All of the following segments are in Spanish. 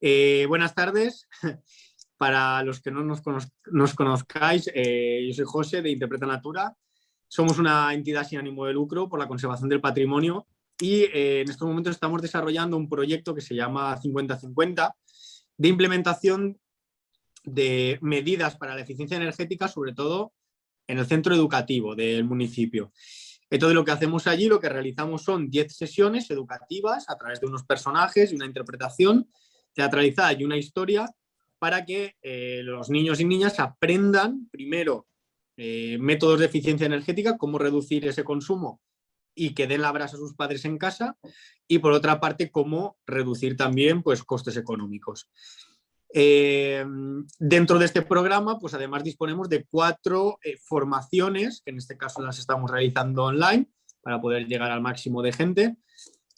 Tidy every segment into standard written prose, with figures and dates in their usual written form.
Buenas tardes. Para los que no nos conozcáis, yo soy José de Interpreta Natura. Somos una entidad sin ánimo de lucro por la conservación del patrimonio y en estos momentos estamos desarrollando un proyecto que se llama 50-50 de implementación de medidas para la eficiencia energética, sobre todo en el centro educativo del municipio. Entonces lo que hacemos allí, lo que realizamos son 10 sesiones educativas a través de unos personajes y una interpretación teatralizada y una historia para que los niños y niñas aprendan primero métodos de eficiencia energética, cómo reducir ese consumo y que den la brasa a sus padres en casa, y por otra parte cómo reducir también pues, costes económicos. Dentro de este programa, pues además disponemos de 4 formaciones, que en este caso las estamos realizando online para poder llegar al máximo de gente,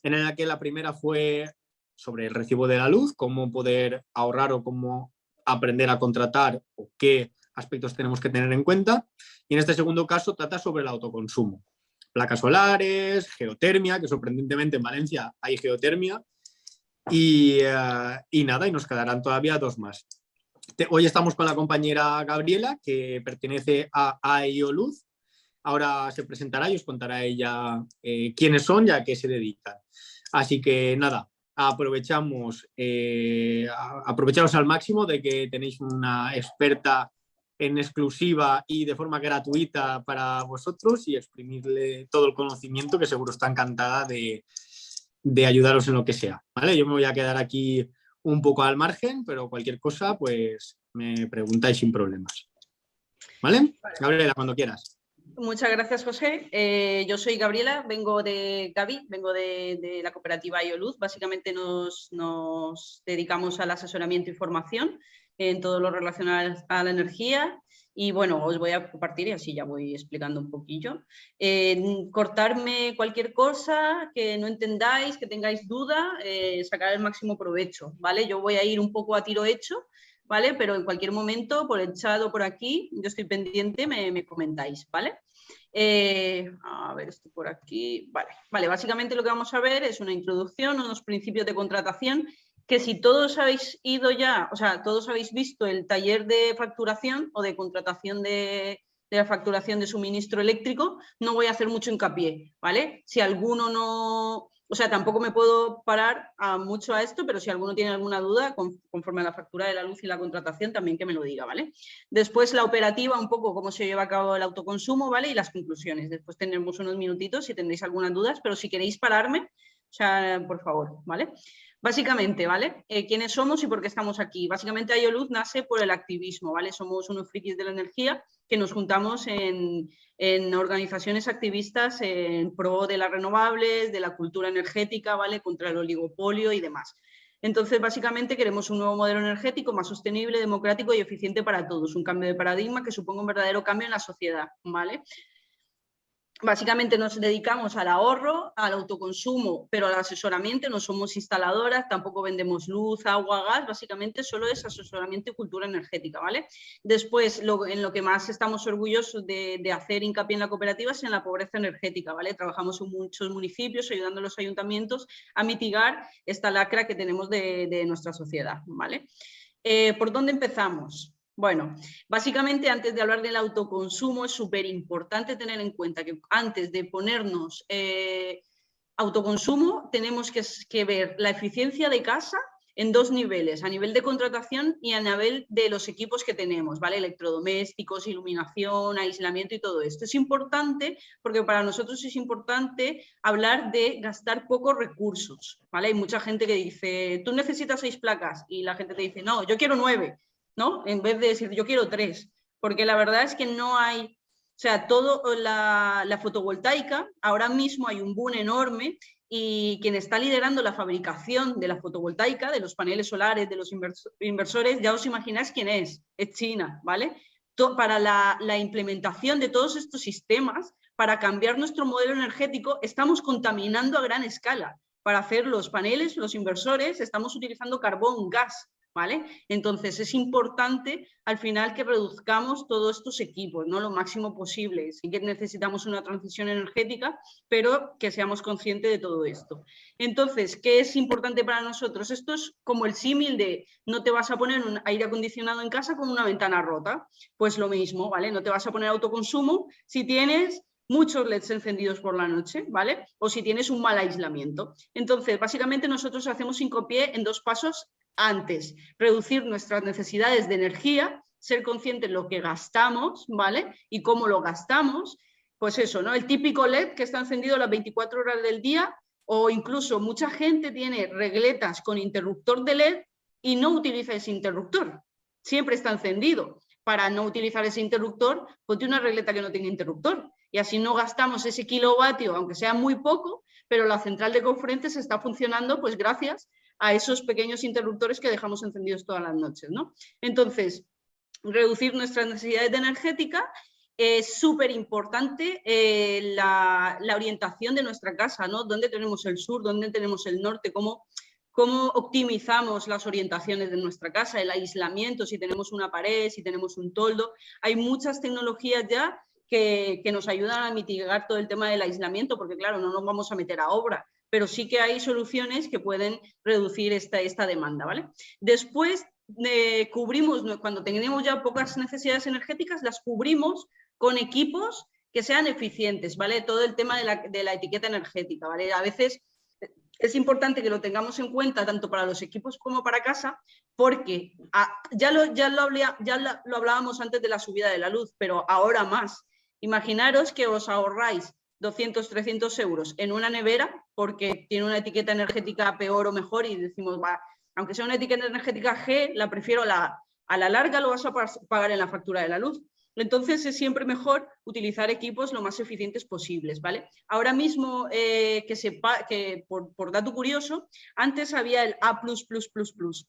en la que la primera fue sobre el recibo de la luz, cómo poder ahorrar o cómo aprender a contratar o qué aspectos tenemos que tener en cuenta. Y en este segundo caso trata sobre el autoconsumo. Placas solares, geotermia, que sorprendentemente en Valencia hay geotermia, y nada, y nos quedarán todavía 2 más. Hoy estamos con la compañera Gabriela, que pertenece a AEO Luz. Ahora se presentará y os contará ella quiénes son y a qué se dedican. Así que nada, aprovechamos al máximo de que tenéis una experta en exclusiva y de forma gratuita para vosotros y exprimirle todo el conocimiento, que seguro está encantada de ayudaros en lo que sea, ¿vale? Yo me voy a quedar aquí un poco al margen, pero cualquier cosa, pues me preguntáis sin problemas. ¿Vale? Gabriela, cuando quieras. Muchas gracias, José. Yo soy Gabriela, vengo de la cooperativa AEO Luz. Básicamente nos dedicamos al asesoramiento y formación en todo lo relacionado a la energía. Y bueno, os voy a compartir y así ya voy explicando un poquillo. Cortarme cualquier cosa que no entendáis, que tengáis duda, sacar el máximo provecho, ¿vale? Yo voy a ir un poco a tiro hecho, ¿vale? Pero en cualquier momento, por el chat o por aquí, yo estoy pendiente, me comentáis, ¿vale? A ver, esto por aquí. Vale, básicamente lo que vamos a ver es una introducción, unos principios de contratación, que si todos habéis ido ya, o sea, todos habéis visto el taller de facturación o de contratación de la facturación de suministro eléctrico, no voy a hacer mucho hincapié, ¿vale? Si alguno no... O sea, tampoco me puedo parar mucho a esto, pero si alguno tiene alguna duda, conforme a la factura de la luz y la contratación, también que me lo diga, ¿vale? Después la operativa, un poco cómo se lleva a cabo el autoconsumo, ¿vale? Y las conclusiones. Después tendremos unos minutitos si tendréis algunas dudas, pero si queréis pararme, o sea, por favor, ¿vale? Básicamente, ¿vale? ¿Quiénes somos y por qué estamos aquí? Básicamente AEO Luz nace por el activismo, ¿vale? Somos unos frikis de la energía que nos juntamos en organizaciones activistas en pro de las renovables, de la cultura energética, ¿vale? Contra el oligopolio y demás. Entonces, básicamente queremos un nuevo modelo energético más sostenible, democrático y eficiente para todos. Un cambio de paradigma que suponga un verdadero cambio en la sociedad, ¿vale? Básicamente nos dedicamos al ahorro, al autoconsumo, pero al asesoramiento. No somos instaladoras, tampoco vendemos luz, agua, gas, básicamente solo es asesoramiento y cultura energética, ¿vale? Después, en lo que más estamos orgullosos de hacer hincapié en la cooperativa es en la pobreza energética, ¿vale? Trabajamos en muchos municipios ayudando a los ayuntamientos a mitigar esta lacra que tenemos de nuestra sociedad, ¿vale? ¿Por dónde empezamos? Bueno, básicamente antes de hablar del autoconsumo es súper importante tener en cuenta que antes de ponernos autoconsumo tenemos que ver la eficiencia de casa en 2 niveles, a nivel de contratación y a nivel de los equipos que tenemos, ¿vale? Electrodomésticos, iluminación, aislamiento y todo esto. Es importante porque para nosotros es importante hablar de gastar pocos recursos, ¿vale? Hay mucha gente que dice, tú necesitas 6 placas y la gente te dice, no, yo quiero 9. ¿No? En vez de decir yo quiero 3, porque la verdad es que no hay, o sea, todo la fotovoltaica, ahora mismo hay un boom enorme y quien está liderando la fabricación de la fotovoltaica, de los paneles solares, de los inversores, ya os imagináis quién es China, ¿vale? Para la implementación de todos estos sistemas, para cambiar nuestro modelo energético, estamos contaminando a gran escala. Para hacer los paneles, los inversores, estamos utilizando carbón, gas, ¿vale? Entonces es importante al final que reduzcamos todos estos equipos, ¿no? Lo máximo posible. Sí que necesitamos una transición energética, pero que seamos conscientes de todo esto. Entonces, ¿qué es importante para nosotros? Esto es como el símil de no te vas a poner un aire acondicionado en casa con una ventana rota. Pues lo mismo, ¿vale? No te vas a poner autoconsumo si tienes muchos LEDs encendidos por la noche, ¿vale? O si tienes un mal aislamiento. Entonces, básicamente nosotros hacemos hincapié en 2 pasos antes: reducir nuestras necesidades de energía, ser conscientes de lo que gastamos, ¿vale? Y cómo lo gastamos. Pues eso, ¿no? El típico LED que está encendido las 24 horas del día, o incluso mucha gente tiene regletas con interruptor de LED y no utiliza ese interruptor. Siempre está encendido. Para no utilizar ese interruptor, ponte una regleta que no tenga interruptor. Y así no gastamos ese kilovatio, aunque sea muy poco, pero la central de corrientes está funcionando pues gracias a esos pequeños interruptores que dejamos encendidos todas las noches, ¿no? Entonces, reducir nuestras necesidades energéticas. Es súper importante la orientación de nuestra casa, ¿no? ¿Dónde tenemos el sur? ¿Dónde tenemos el norte? ¿Cómo optimizamos las orientaciones de nuestra casa? El aislamiento, si tenemos una pared, si tenemos un toldo. Hay muchas tecnologías ya que nos ayudan a mitigar todo el tema del aislamiento, porque claro, no nos vamos a meter a obra, pero sí que hay soluciones que pueden reducir esta demanda, ¿vale? Después cubrimos, cuando tenemos ya pocas necesidades energéticas, las cubrimos con equipos que sean eficientes, ¿vale? Todo el tema de la etiqueta energética, ¿vale? A veces es importante que lo tengamos en cuenta tanto para los equipos como para casa, porque ya lo hablábamos antes de la subida de la luz, pero ahora más. Imaginaros que os ahorráis 200, 300 euros en una nevera porque tiene una etiqueta energética peor o mejor y decimos, va, aunque sea una etiqueta energética G, la prefiero a la larga lo vas a pagar en la factura de la luz. Entonces es siempre mejor utilizar equipos lo más eficientes posibles, ¿vale? Ahora mismo, que por dato curioso, antes había el A++++,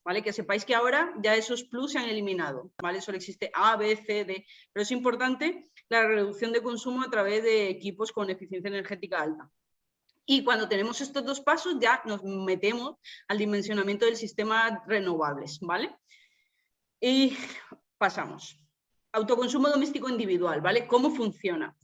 ¿vale? Que sepáis que ahora ya esos plus se han eliminado, ¿vale? Solo existe A, B, C, D, pero es importante la reducción de consumo a través de equipos con eficiencia energética alta. Y cuando tenemos estos 2 pasos ya nos metemos al dimensionamiento del sistema renovables, ¿vale? Y pasamos. Autoconsumo doméstico individual, ¿vale? ¿Cómo funciona?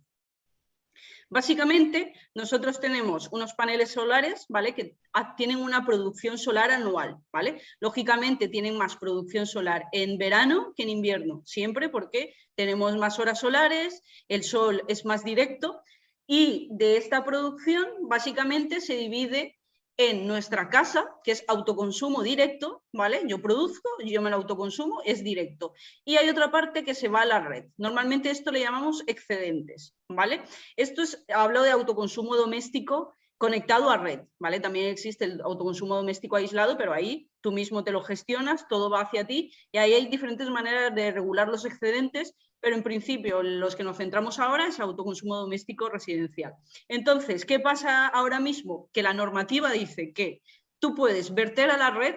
Básicamente, nosotros tenemos unos paneles solares, ¿vale? Que tienen una producción solar anual, ¿vale? Lógicamente tienen más producción solar en verano que en invierno, siempre porque tenemos más horas solares, el sol es más directo y de esta producción básicamente se divide en nuestra casa, que es autoconsumo directo, ¿vale? Yo produzco, yo me lo autoconsumo, es directo. Y hay otra parte que se va a la red. Normalmente esto le llamamos excedentes, ¿vale? Esto hablo de autoconsumo doméstico conectado a red, ¿vale? También existe el autoconsumo doméstico aislado, pero ahí tú mismo te lo gestionas, todo va hacia ti y ahí hay diferentes maneras de regular los excedentes, pero en principio los que nos centramos ahora es autoconsumo doméstico residencial. Entonces, ¿qué pasa ahora mismo? Que la normativa dice que tú puedes verter a la red,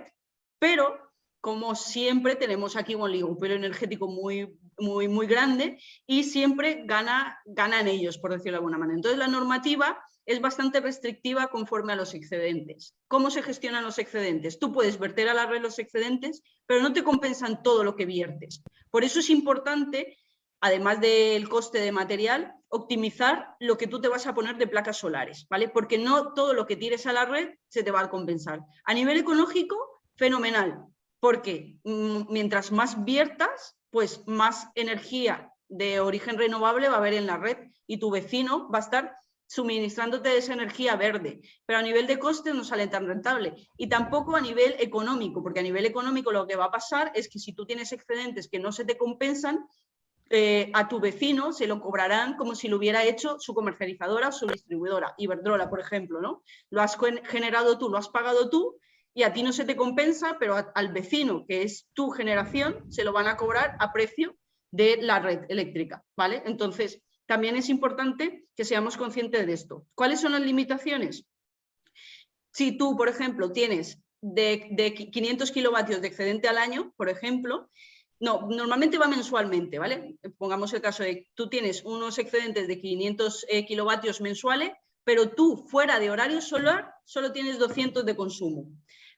pero como siempre tenemos aquí un oligopolio energético muy grande y siempre ganan ellos, por decirlo de alguna manera. Entonces, la normativa es bastante restrictiva conforme a los excedentes. ¿Cómo se gestionan los excedentes? Tú puedes verter a la red los excedentes, pero no te compensan todo lo que viertes. Por eso es importante, además del coste de material, optimizar lo que tú te vas a poner de placas solares, ¿vale? Porque no todo lo que tires a la red se te va a compensar. A nivel ecológico, fenomenal, porque mientras más viertas, pues más energía de origen renovable va a haber en la red y tu vecino va a estar suministrándote esa energía verde, pero a nivel de costes no sale tan rentable y tampoco a nivel económico, porque a nivel económico lo que va a pasar es que si tú tienes excedentes que no se te compensan, a tu vecino se lo cobrarán como si lo hubiera hecho su comercializadora o su distribuidora, Iberdrola, por ejemplo, ¿no? Lo has generado tú, lo has pagado tú y a ti no se te compensa, pero al vecino, que es tu generación, se lo van a cobrar a precio de la red eléctrica, ¿vale? Entonces, también es importante que seamos conscientes de esto. ¿Cuáles son las limitaciones? Si tú, por ejemplo, tienes de 500 kilovatios de excedente al año, por ejemplo, no, normalmente va mensualmente, ¿vale? Pongamos el caso de tú tienes unos excedentes de 500 kilovatios mensuales, pero tú fuera de horario solar solo tienes 200 de consumo.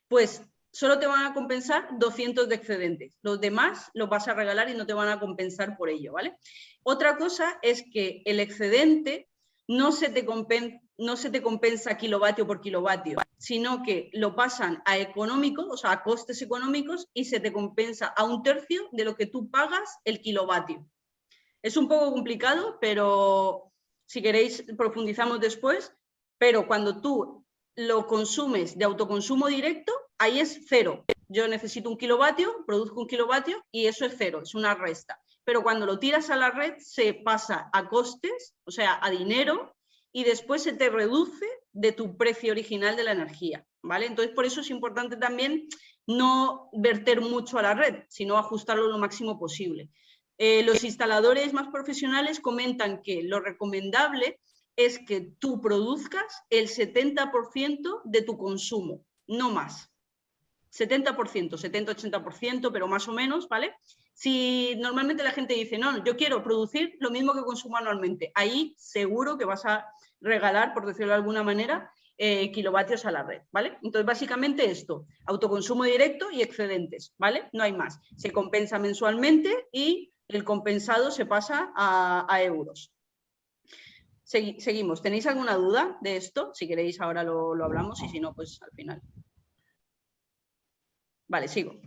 Pues solo te van a compensar 200 de excedentes. Los demás los vas a regalar y no te van a compensar por ello, ¿vale? Otra cosa es que el excedente no se te compensa kilovatio por kilovatio, sino que lo pasan a económico, o sea, a costes económicos, y se te compensa a 1/3 de lo que tú pagas el kilovatio. Es un poco complicado, pero si queréis profundizamos después, pero cuando tú lo consumes de autoconsumo directo, ahí es 0. Yo necesito 1 kilovatio, produzco 1 kilovatio y eso es 0, es una resta. Pero cuando lo tiras a la red se pasa a costes, o sea, a dinero, y después se te reduce de tu precio original de la energía, ¿vale? Entonces, por eso es importante también no verter mucho a la red, sino ajustarlo lo máximo posible. Los instaladores más profesionales comentan que lo recomendable es que tú produzcas el 70% de tu consumo, no más. 70%, 70-80%, pero más o menos, ¿vale? Si normalmente la gente dice, no, yo quiero producir lo mismo que consumo anualmente, ahí seguro que vas a regalar, por decirlo de alguna manera, kilovatios a la red, ¿vale? Entonces, básicamente esto, autoconsumo directo y excedentes, ¿vale? No hay más. Se compensa mensualmente y el compensado se pasa a euros. Seguimos. ¿Tenéis alguna duda de esto? Si queréis ahora lo hablamos y si no, pues al final. Vale, sigo.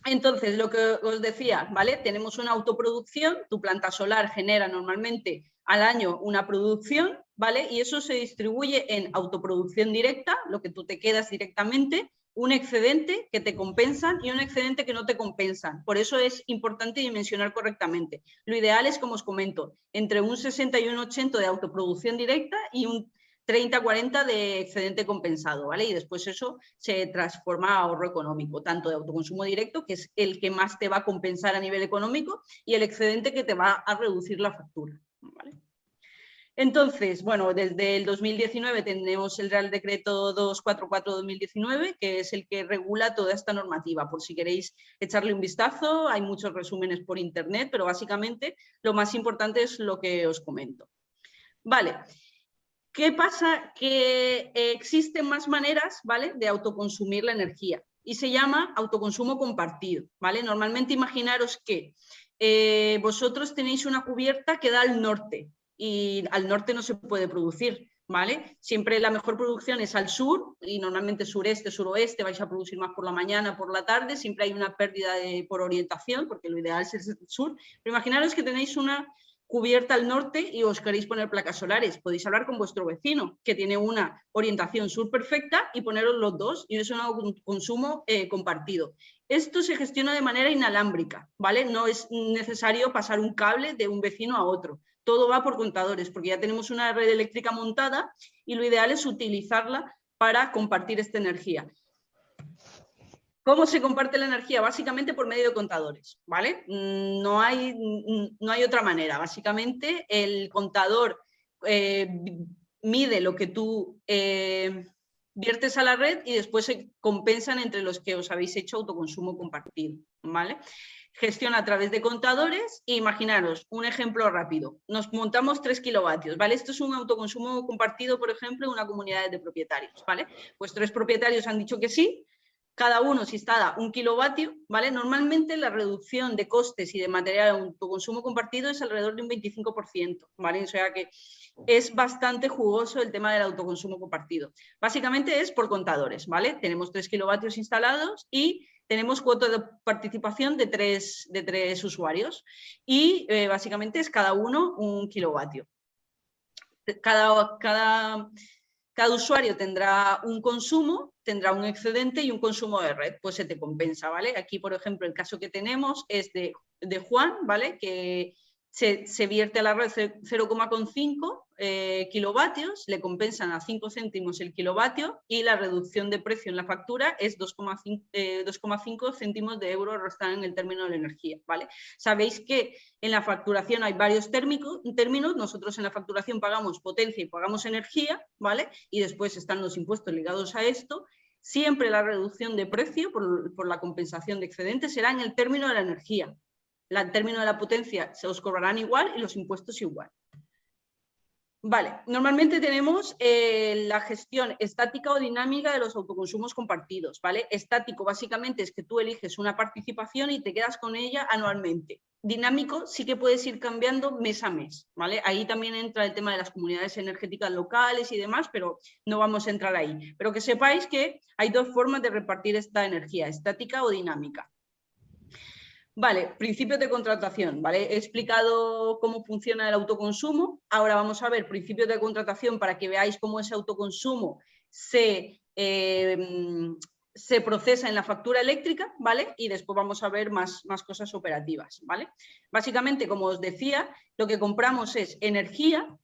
Entonces, lo que os decía, ¿vale? Tenemos una autoproducción, tu planta solar genera normalmente al año una producción, ¿vale? Y eso se distribuye en autoproducción directa, lo que tú te quedas directamente, un excedente que te compensan y un excedente que no te compensan. Por eso es importante dimensionar correctamente. Lo ideal es, como os comento, entre un 60 y un 80 de autoproducción directa y un 30-40 de excedente compensado, ¿vale? Y después eso se transforma a ahorro económico, tanto de autoconsumo directo, que es el que más te va a compensar a nivel económico, y el excedente que te va a reducir la factura, ¿vale? Entonces, bueno, desde el 2019 tenemos el Real Decreto 244/2019, que es el que regula toda esta normativa. Por si queréis echarle un vistazo, hay muchos resúmenes por internet, pero básicamente lo más importante es lo que os comento. Vale. ¿Qué pasa? Que existen más maneras, ¿vale?, de autoconsumir la energía y se llama autoconsumo compartido, ¿vale? Normalmente imaginaros que vosotros tenéis una cubierta que da al norte y al norte no se puede producir, ¿vale? Siempre la mejor producción es al sur y normalmente sureste, suroeste, vais a producir más por la mañana, por la tarde, siempre hay una pérdida por orientación porque lo ideal es el sur, pero imaginaros que tenéis una cubierta al norte y os queréis poner placas solares. Podéis hablar con vuestro vecino, que tiene una orientación sur perfecta, y poneros los dos, y es un consumo compartido. Esto se gestiona de manera inalámbrica, ¿vale? No es necesario pasar un cable de un vecino a otro. Todo va por contadores, porque ya tenemos una red eléctrica montada y lo ideal es utilizarla para compartir esta energía. ¿Cómo se comparte la energía? Básicamente por medio de contadores, ¿vale? No hay otra manera. Básicamente el contador mide lo que tú viertes a la red y después se compensan entre los que os habéis hecho autoconsumo compartido, ¿vale? Gestiona a través de contadores e imaginaros, un ejemplo rápido, nos montamos 3 kilovatios, ¿vale? Esto es un autoconsumo compartido, por ejemplo, en una comunidad de propietarios, ¿vale? Pues 3 propietarios han dicho que sí, cada uno se instala 1 kilovatio, ¿vale? Normalmente la reducción de costes y de material de autoconsumo compartido es alrededor de un 25%, ¿vale? O sea que es bastante jugoso el tema del autoconsumo compartido. Básicamente es por contadores, ¿vale? Tenemos 3 kilovatios instalados y tenemos cuota de participación de tres usuarios y básicamente es cada uno 1 kilovatio. Cada usuario tendrá un consumo, tendrá un excedente y un consumo de red, pues se te compensa, ¿vale? Aquí, por ejemplo, el caso que tenemos es de Juan, ¿vale? Que se vierte a la red 0,5 kilovatios, le compensan a 5 céntimos el kilovatio y la reducción de precio en la factura es 2,5 céntimos de euro restan en el término de la energía, ¿vale? Sabéis que en la facturación hay varios términos, nosotros en la facturación pagamos potencia y pagamos energía, ¿vale? Y después están los impuestos ligados a esto. Siempre la reducción de precio por la compensación de excedentes será en el término de la energía. El término de la potencia se os cobrarán igual y los impuestos igual. Vale, normalmente tenemos la gestión estática o dinámica de los autoconsumos compartidos, ¿vale? Estático básicamente es que tú eliges una participación y te quedas con ella anualmente. Dinámico sí que puedes ir cambiando mes a mes, ¿vale? Ahí también entra el tema de las comunidades energéticas locales y demás, pero no vamos a entrar ahí. Pero que sepáis que hay dos formas de repartir esta energía, estática o dinámica. Vale, principios de contratación, ¿vale? He explicado cómo funciona el autoconsumo. Ahora vamos a ver principios de contratación para que veáis cómo ese autoconsumo se procesa en la factura eléctrica, ¿vale? Y después vamos a ver más cosas operativas, ¿vale? Básicamente, como os decía, lo que compramos es energía.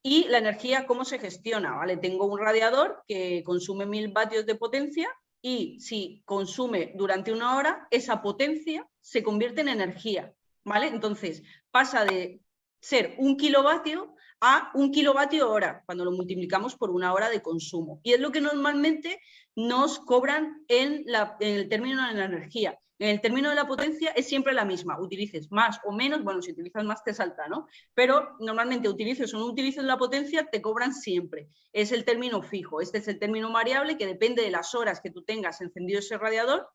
Y la energía, ¿cómo se gestiona? ¿Vale? Tengo un radiador que consume 1000 vatios de potencia y si consume durante 1 hora, esa potencia se convierte en energía, ¿vale? Entonces, pasa de ser 1 kilovatio a 1 kilovatio hora, cuando lo multiplicamos por 1 hora de consumo. Y es lo que normalmente nos cobran en el término de la energía. En el término de la potencia es siempre la misma, utilices más o menos, bueno, si utilizas más te salta, ¿no? Pero normalmente utilices o no utilices la potencia, te cobran siempre. Es el término fijo, este es el término variable que depende de las horas que tú tengas encendido ese radiador,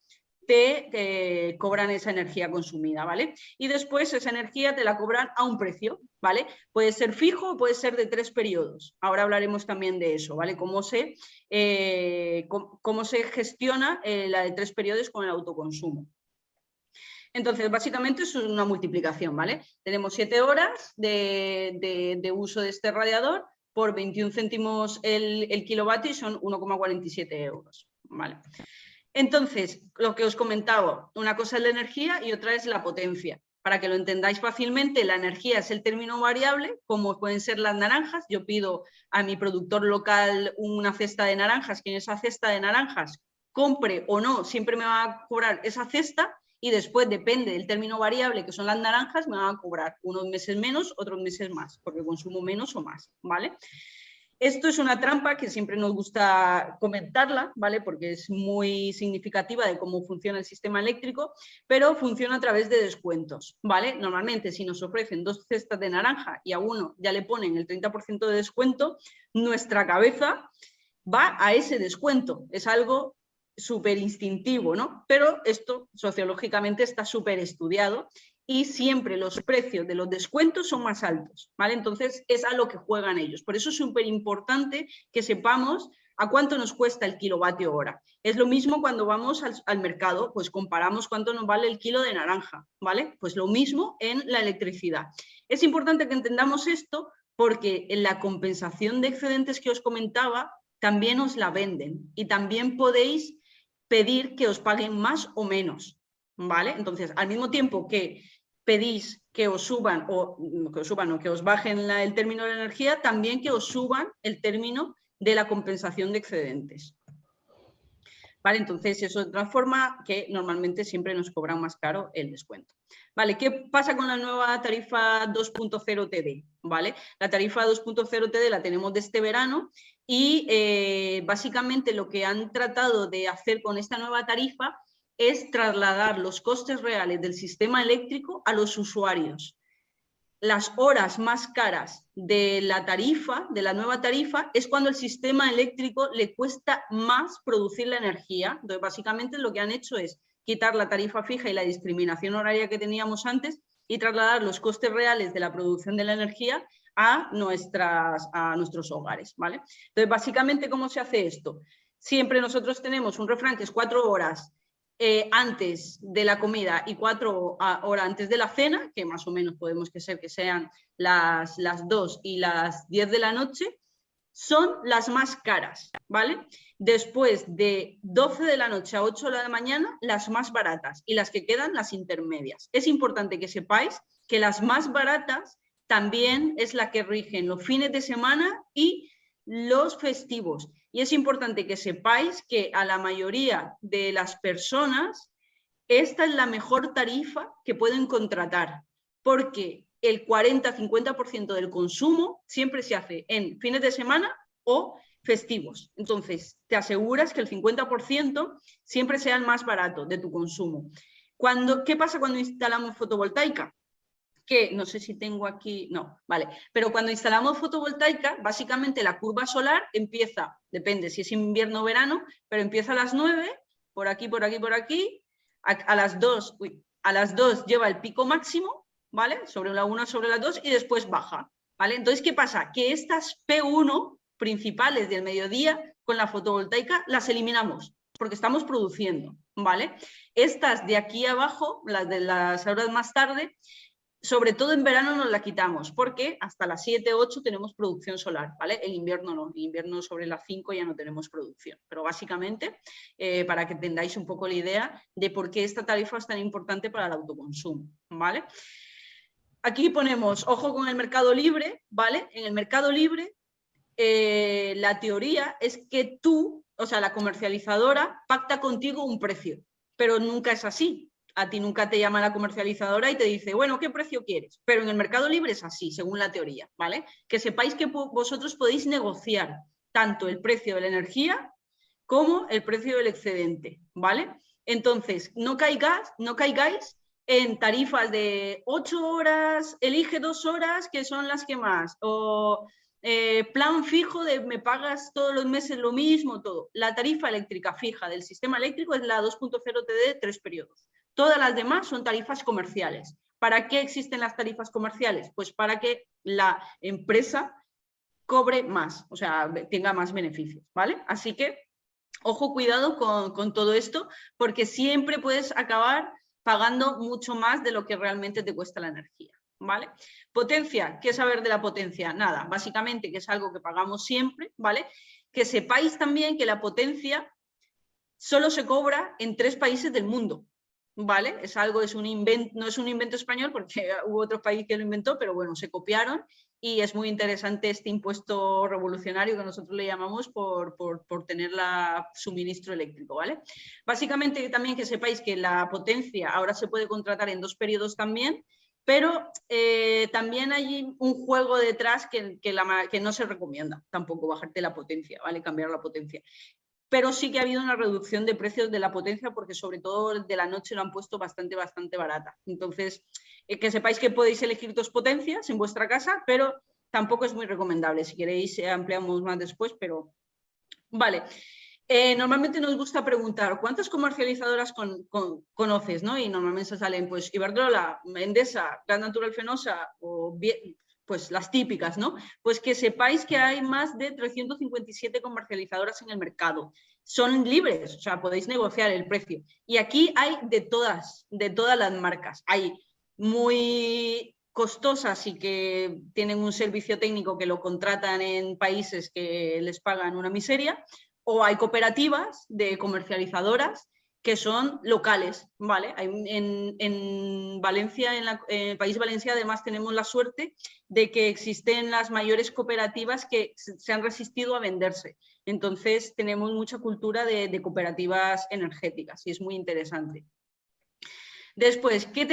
te cobran esa energía consumida, ¿vale? Y después esa energía te la cobran a un precio, ¿vale? Puede ser fijo o puede ser de 3 periodos. Ahora hablaremos también de eso, ¿vale? Cómo se gestiona la de 3 periodos con el autoconsumo. Entonces, básicamente es una multiplicación, ¿vale? Tenemos 7 horas de uso de este radiador por 21 céntimos el kilovatio y son 1,47 euros, ¿vale? Entonces, lo que os comentaba, una cosa es la energía y otra es la potencia. Para que lo entendáis fácilmente, la energía es el término variable, como pueden ser las naranjas. Yo pido a mi productor local una cesta de naranjas, que en esa cesta de naranjas, compre o no, siempre me va a cobrar esa cesta y después depende del término variable, que son las naranjas, me van a cobrar unos meses menos, otros meses más, porque consumo menos o más, ¿vale? Esto es una trampa que siempre nos gusta comentarla, ¿vale? Porque es muy significativa de cómo funciona el sistema eléctrico, pero funciona a través de descuentos, ¿vale? Normalmente, si nos ofrecen 2 cestas de naranja y a uno ya le ponen el 30% de descuento, nuestra cabeza va a ese descuento. Es algo súper instintivo, ¿no? Pero esto sociológicamente está súper estudiado y siempre los precios de los descuentos son más altos, ¿vale? Entonces es a lo que juegan ellos. Por eso es súper importante que sepamos a cuánto nos cuesta el kilovatio hora. Es lo mismo cuando vamos al mercado, pues comparamos cuánto nos vale el kilo de naranja, ¿vale? Pues lo mismo en la electricidad. Es importante que entendamos esto porque en la compensación de excedentes que os comentaba también os la venden y también podéis pedir que os paguen más o menos, ¿vale? Entonces, al mismo tiempo que pedís que os suban o que os bajen el término de la energía, también que os suban el término de la compensación de excedentes. ¿Vale? Entonces, eso transforma que normalmente siempre nos cobran más caro el descuento. ¿Vale? ¿Qué pasa con la nueva tarifa 2.0 TD? ¿Vale? La tarifa 2.0 TD la tenemos de este verano y básicamente lo que han tratado de hacer con esta nueva tarifa es trasladar los costes reales del sistema eléctrico a los usuarios. Las horas más caras de la tarifa, de la nueva tarifa, es cuando el sistema eléctrico le cuesta más producir la energía. Entonces, básicamente lo que han hecho es quitar la tarifa fija y la discriminación horaria que teníamos antes y trasladar los costes reales de la producción de la energía a nuestros hogares, ¿vale? Entonces, básicamente, ¿cómo se hace esto? Siempre nosotros tenemos un refrán que es 4 horas antes de la comida y 4 horas antes de la cena, que más o menos podemos que sean las 2 y las 10 de la noche, son las más caras, ¿vale? Después de 12 de la noche a 8 de la mañana, las más baratas y las que quedan, las intermedias. Es importante que sepáis que las más baratas también es la que rigen los fines de semana y los festivos. Y es importante que sepáis que a la mayoría de las personas esta es la mejor tarifa que pueden contratar, porque el 40-50% del consumo siempre se hace en fines de semana o festivos. Entonces, te aseguras que el 50% siempre sea el más barato de tu consumo. ¿Qué pasa cuando instalamos fotovoltaica? que, no sé si tengo aquí, no, vale, pero cuando instalamos fotovoltaica, básicamente la curva solar empieza, depende si es invierno o verano, pero empieza a las 9, por aquí, por aquí, por aquí, a las 2, a las 2 lleva el pico máximo, ¿vale? Sobre la 1, sobre las 2 y después baja, ¿vale? Entonces, ¿qué pasa? Que estas P1 principales del mediodía con la fotovoltaica las eliminamos porque estamos produciendo, ¿vale? Estas de aquí abajo, las de las horas más tarde, sobre todo en verano nos la quitamos porque hasta las 7, 8 tenemos producción solar, ¿vale? En invierno no, en invierno sobre las 5 ya no tenemos producción, pero básicamente para que tengáis un poco la idea de por qué esta tarifa es tan importante para el autoconsumo, ¿vale? Aquí ponemos, ojo con el mercado libre, ¿vale? En el mercado libre la teoría es que tú, o sea, la comercializadora pacta contigo un precio, pero nunca es así. A ti nunca te llama la comercializadora y te dice, bueno, ¿qué precio quieres? Pero en el mercado libre es así, según la teoría, ¿vale? Que sepáis que vosotros podéis negociar tanto el precio de la energía como el precio del excedente, ¿vale? Entonces, no caigáis en tarifas de 8 horas, elige 2 horas, que son las que más, o plan fijo de me pagas todos los meses lo mismo, todo. La tarifa eléctrica fija del sistema eléctrico es la 2.0 TD 3 periodos. Todas las demás son tarifas comerciales. ¿Para qué existen las tarifas comerciales? Pues para que la empresa cobre más, o sea, tenga más beneficios, ¿vale? Así que, ojo, cuidado con todo esto, porque siempre puedes acabar pagando mucho más de lo que realmente te cuesta la energía, ¿vale? Potencia, ¿qué saber de la potencia? Nada, básicamente que es algo que pagamos siempre, ¿vale? Que sepáis también que la potencia solo se cobra en 3 países del mundo, ¿vale? Es algo, es un invento, no es un invento español porque hubo otro país que lo inventó, pero bueno, se copiaron y es muy interesante este impuesto revolucionario que nosotros le llamamos por tener suministro eléctrico, ¿vale? Básicamente también que sepáis que la potencia ahora se puede contratar en 2 periodos también, pero también hay un juego detrás que no se recomienda tampoco bajarte la potencia, ¿vale? Cambiar la potencia. Pero sí que ha habido una reducción de precios de la potencia porque sobre todo de la noche lo han puesto bastante barata. Entonces, que sepáis que podéis elegir 2 potencias en vuestra casa, pero tampoco es muy recomendable. Si queréis ampliamos más después, pero vale. Normalmente nos gusta preguntar ¿cuántas comercializadoras conoces? ¿No? Y normalmente salen pues Iberdrola, Endesa, Gas Natural Fenosa o pues las típicas, ¿no? Pues que sepáis que hay más de 357 comercializadoras en el mercado. Son libres, o sea, podéis negociar el precio. Y aquí hay de todas las marcas. Hay muy costosas y que tienen un servicio técnico que lo contratan en países que les pagan una miseria, o hay cooperativas de comercializadoras que son locales, ¿vale? En Valencia, en el País Valencià, además tenemos la suerte de que existen las mayores cooperativas que se han resistido a venderse. Entonces tenemos mucha cultura de cooperativas energéticas y es muy interesante. Después, ¿qué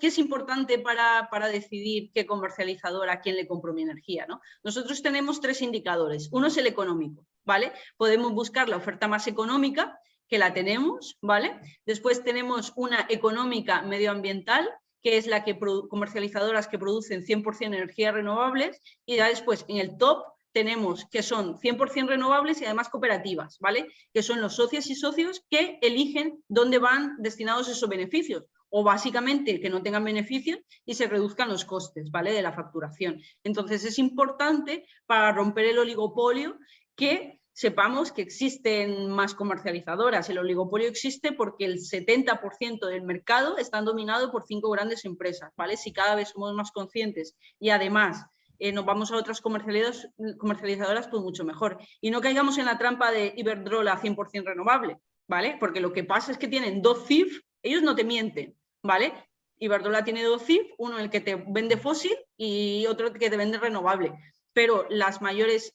es importante para decidir qué comercializadora, a quién le compro mi energía, ¿no? Nosotros tenemos 3 indicadores. Uno es el económico, ¿vale? Podemos buscar la oferta más económica, que la tenemos, ¿vale? Después tenemos una económica medioambiental, que es la que comercializadoras que producen 100% energías renovables, y ya después en el top tenemos que son 100% renovables y además cooperativas, ¿vale? Que son los socios y socios que eligen dónde van destinados esos beneficios, o básicamente que no tengan beneficios y se reduzcan los costes, ¿vale? De la facturación. Entonces es importante para romper el oligopolio que sepamos que existen más comercializadoras. El oligopolio existe porque el 70% del mercado está dominado por 5 grandes empresas, ¿vale? Si cada vez somos más conscientes y además nos vamos a otras comercializadoras, pues mucho mejor. Y no caigamos en la trampa de Iberdrola 100% renovable, ¿vale? Porque lo que pasa es que tienen 2 CIF, ellos no te mienten, ¿vale? Iberdrola tiene 2 CIF, uno el que te vende fósil y otro que te vende renovable. Pero las mayores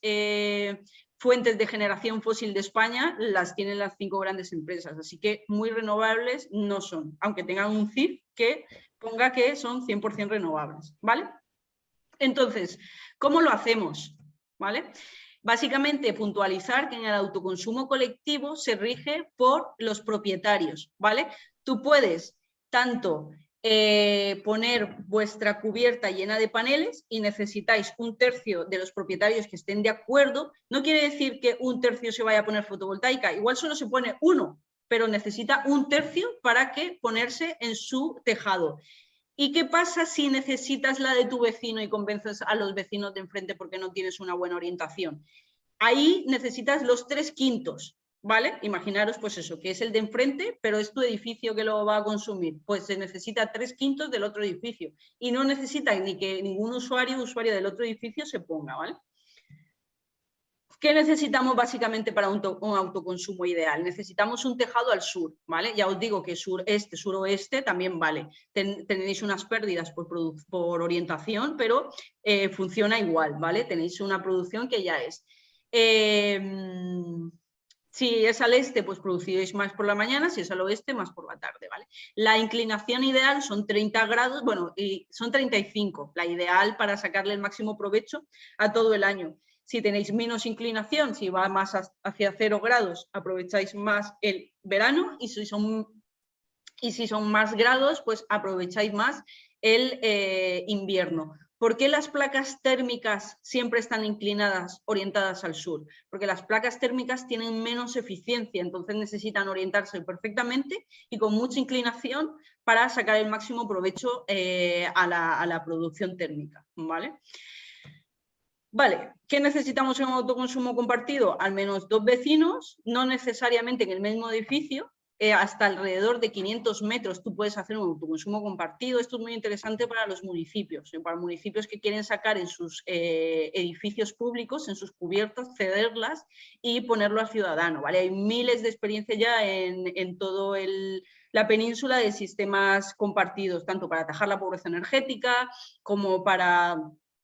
fuentes de generación fósil de España las tienen las 5 grandes empresas, así que muy renovables no son, aunque tengan un CIF que ponga que son 100% renovables, ¿vale? Entonces, ¿cómo lo hacemos? ¿Vale? Básicamente, puntualizar que en el autoconsumo colectivo se rige por los propietarios, ¿vale? Tú puedes tanto poner vuestra cubierta llena de paneles y necesitáis 1/3 de los propietarios que estén de acuerdo. No quiere decir que 1/3 se vaya a poner fotovoltaica, igual solo se pone 1, pero necesita 1/3 para que ponerse en su tejado. ¿Y qué pasa si necesitas la de tu vecino y convences a los vecinos de enfrente porque no tienes una buena orientación? Ahí necesitas los 3/5, ¿vale? Imaginaros pues eso, que es el de enfrente, pero es tu edificio que lo va a consumir. Pues se necesita 3/5 del otro edificio y no necesita ni que ningún usuario del otro edificio se ponga, ¿vale? ¿Qué necesitamos básicamente para un autoconsumo ideal? Necesitamos un tejado al sur, ¿vale? Ya os digo que sureste, suroeste también vale. Tenéis unas pérdidas por orientación, pero funciona igual, ¿vale? Tenéis una producción que ya es. Si es al este, pues produciréis más por la mañana, si es al oeste, más por la tarde, ¿vale? La inclinación ideal son 30 grados, bueno, y son 35, la ideal para sacarle el máximo provecho a todo el año. Si tenéis menos inclinación, si va más hacia 0 grados, aprovecháis más el verano y si son más grados, pues aprovecháis más el invierno. ¿Por qué las placas térmicas siempre están inclinadas, orientadas al sur? Porque las placas térmicas tienen menos eficiencia, entonces necesitan orientarse perfectamente y con mucha inclinación para sacar el máximo provecho a la producción térmica, ¿vale? Vale, ¿qué necesitamos en un autoconsumo compartido? Al menos 2 vecinos, no necesariamente en el mismo edificio, hasta alrededor de 500 metros tú puedes hacer un autoconsumo compartido. Esto es muy interesante para los municipios, para municipios que quieren sacar en sus edificios públicos, en sus cubiertas, cederlas y ponerlo al ciudadano, ¿vale? Hay miles de experiencias ya en todo la península de sistemas compartidos, tanto para atajar la pobreza energética como para...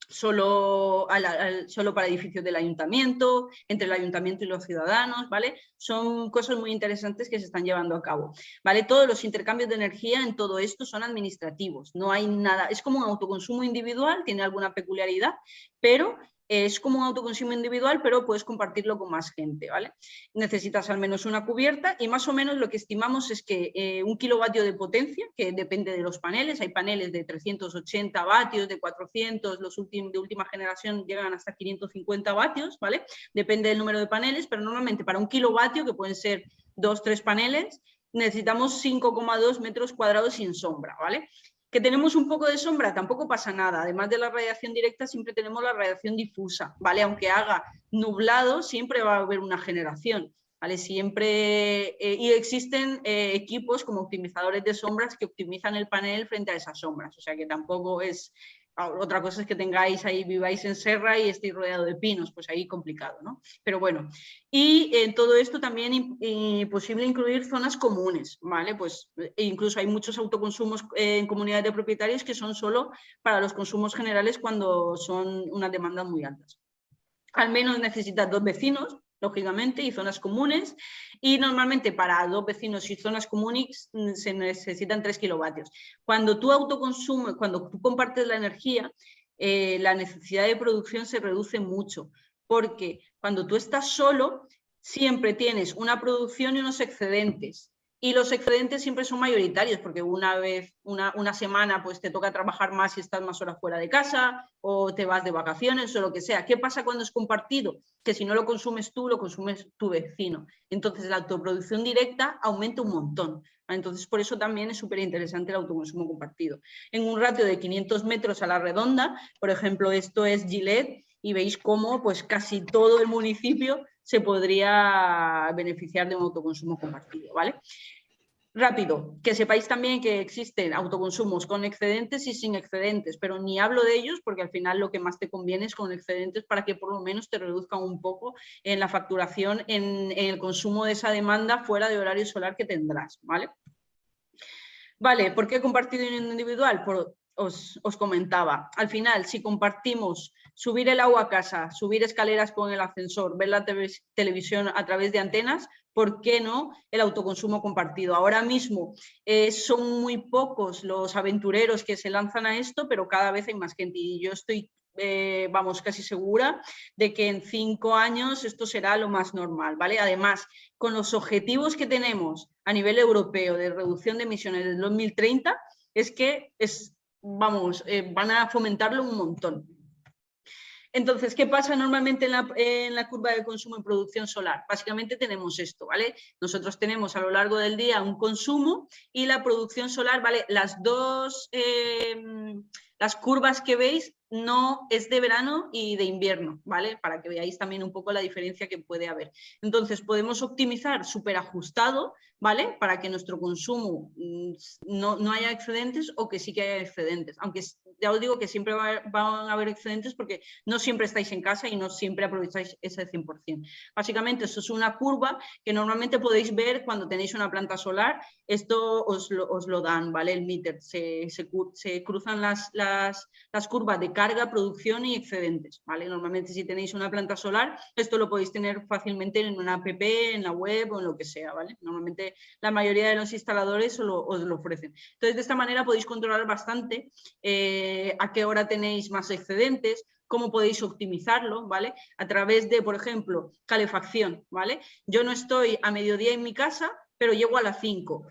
Solo para edificios del ayuntamiento, entre el ayuntamiento y los ciudadanos, ¿vale? Son cosas muy interesantes que se están llevando a cabo, ¿vale? Todos los intercambios de energía en todo esto son administrativos, no hay nada, es como un autoconsumo individual, tiene alguna peculiaridad, pero es como un autoconsumo individual, pero puedes compartirlo con más gente, ¿vale? Necesitas al menos una cubierta y más o menos lo que estimamos es que 1 kilovatio de potencia, que depende de los paneles, hay paneles de 380 vatios, de 400, los de última generación llegan hasta 550 vatios, ¿vale? Depende del número de paneles, pero normalmente para 1 kilovatio, que pueden ser 2, 3 paneles, necesitamos 5,2 metros cuadrados sin sombra, ¿vale? Que tenemos un poco de sombra, tampoco pasa nada. Además de la radiación directa, siempre tenemos la radiación difusa, ¿vale? Aunque haga nublado, siempre va a haber una generación, ¿vale? Siempre, y existen equipos como optimizadores de sombras que optimizan el panel frente a esas sombras, o sea que tampoco es... Otra cosa es que tengáis ahí, viváis en Serra y estéis rodeado de pinos, pues ahí complicado, ¿no? Pero bueno, y en todo esto también posible incluir zonas comunes, ¿vale? Pues incluso hay muchos autoconsumos en comunidades de propietarios que son solo para los consumos generales cuando son unas demandas muy altas. Al menos necesitas 2 vecinos, lógicamente, y zonas comunes, y normalmente para 2 vecinos y zonas comunes se necesitan 3 kilovatios. Cuando tú compartes la energía, la necesidad de producción se reduce mucho, porque cuando tú estás solo, siempre tienes una producción y unos excedentes. Y los excedentes siempre son mayoritarios, porque una semana pues te toca trabajar más y estás más horas fuera de casa, o te vas de vacaciones, o lo que sea. ¿Qué pasa cuando es compartido? Que si no lo consumes tú, lo consumes tu vecino. Entonces la autoproducción directa aumenta un montón. Entonces por eso también es súper interesante el autoconsumo compartido. En un ratio de 500 metros a la redonda, por ejemplo, esto es Gilet, y veis cómo pues casi todo el municipio se podría beneficiar de un autoconsumo compartido, ¿vale? Rápido, que sepáis también que existen autoconsumos con excedentes y sin excedentes, pero ni hablo de ellos porque al final lo que más te conviene es con excedentes para que por lo menos te reduzcan un poco en la facturación, en el consumo de esa demanda fuera de horario solar que tendrás, ¿vale? Vale, ¿por qué compartido en individual? Os comentaba, al final, si compartimos subir el agua a casa, subir escaleras con el ascensor, ver la televisión a través de antenas, ¿por qué no el autoconsumo compartido? Ahora mismo son muy pocos los aventureros que se lanzan a esto, pero cada vez hay más gente y yo estoy casi segura de que en 5 años esto será lo más normal, ¿vale? Además, con los objetivos que tenemos a nivel europeo de reducción de emisiones del 2030, es que van a fomentarlo un montón. Entonces, ¿qué pasa normalmente en la curva de consumo en producción solar? Básicamente tenemos esto, ¿vale? Nosotros tenemos a lo largo del día un consumo y la producción solar, ¿vale? Las curvas que veis no es de verano y de invierno, ¿vale? Para que veáis también un poco la diferencia que puede haber. Entonces, podemos optimizar súper ajustado, ¿vale? Para que nuestro consumo no haya excedentes o que sí que haya excedentes. Aunque ya os digo que siempre van a haber excedentes porque no siempre estáis en casa y no siempre aprovecháis ese 100%. Básicamente, esto es una curva que normalmente podéis ver cuando tenéis una planta solar. Esto os lo dan, ¿vale? El meter. Se cruzan las curvas de carga, producción y excedentes, ¿vale? Normalmente si tenéis una planta solar, esto lo podéis tener fácilmente en una app, en la web o en lo que sea, ¿vale? Normalmente la mayoría de los instaladores os lo ofrecen. Entonces, de esta manera podéis controlar bastante a qué hora tenéis más excedentes, cómo podéis optimizarlo, ¿vale? A través de, por ejemplo, calefacción, ¿vale? Yo no estoy a mediodía en mi casa, pero llego a las 5.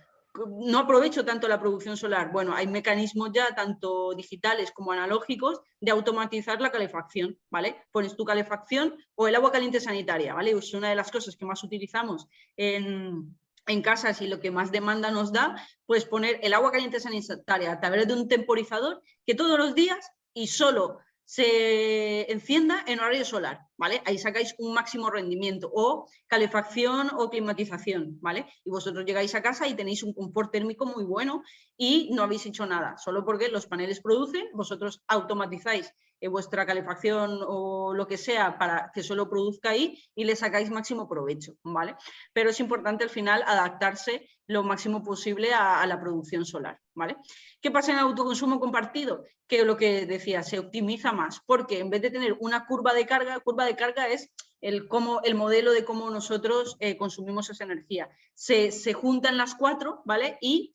No aprovecho tanto la producción solar. Bueno, hay mecanismos ya, tanto digitales como analógicos, de automatizar la calefacción, ¿vale? Pones tu calefacción o el agua caliente sanitaria, ¿vale? Es una de las cosas que más utilizamos en casas y lo que más demanda nos da, pues poner el agua caliente sanitaria a través de un temporizador que todos los días y solo se encienda en horario solar, ¿vale? Ahí sacáis un máximo rendimiento, o calefacción o climatización, ¿vale? Y vosotros llegáis a casa y tenéis un confort térmico muy bueno y no habéis hecho nada, solo porque los paneles producen, vosotros automatizáis vuestra calefacción o lo que sea para que solo produzca ahí y le sacáis máximo provecho, ¿vale? Pero es importante al final adaptarse lo máximo posible a la producción solar, ¿vale? ¿Qué pasa en el autoconsumo compartido? Que lo que decía, se optimiza más, porque en vez de tener una curva de carga es el modelo de cómo nosotros consumimos esa energía. Se juntan las 4, ¿vale? Y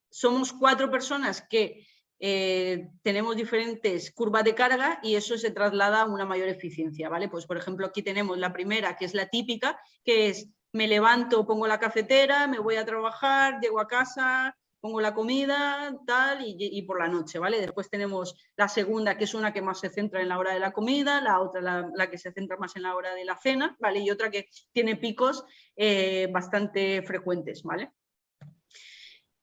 somos 4 personas que tenemos diferentes curvas de carga y eso se traslada a una mayor eficiencia, ¿vale? Pues, por ejemplo, aquí tenemos la primera, que es la típica, que es me levanto, pongo la cafetera, me voy a trabajar, llego a casa, pongo la comida, tal, y por la noche, ¿vale? Después tenemos la segunda, que es una que más se centra en la hora de la comida, la otra la que se centra más en la hora de la cena, ¿vale? Y otra que tiene picos bastante frecuentes, ¿vale?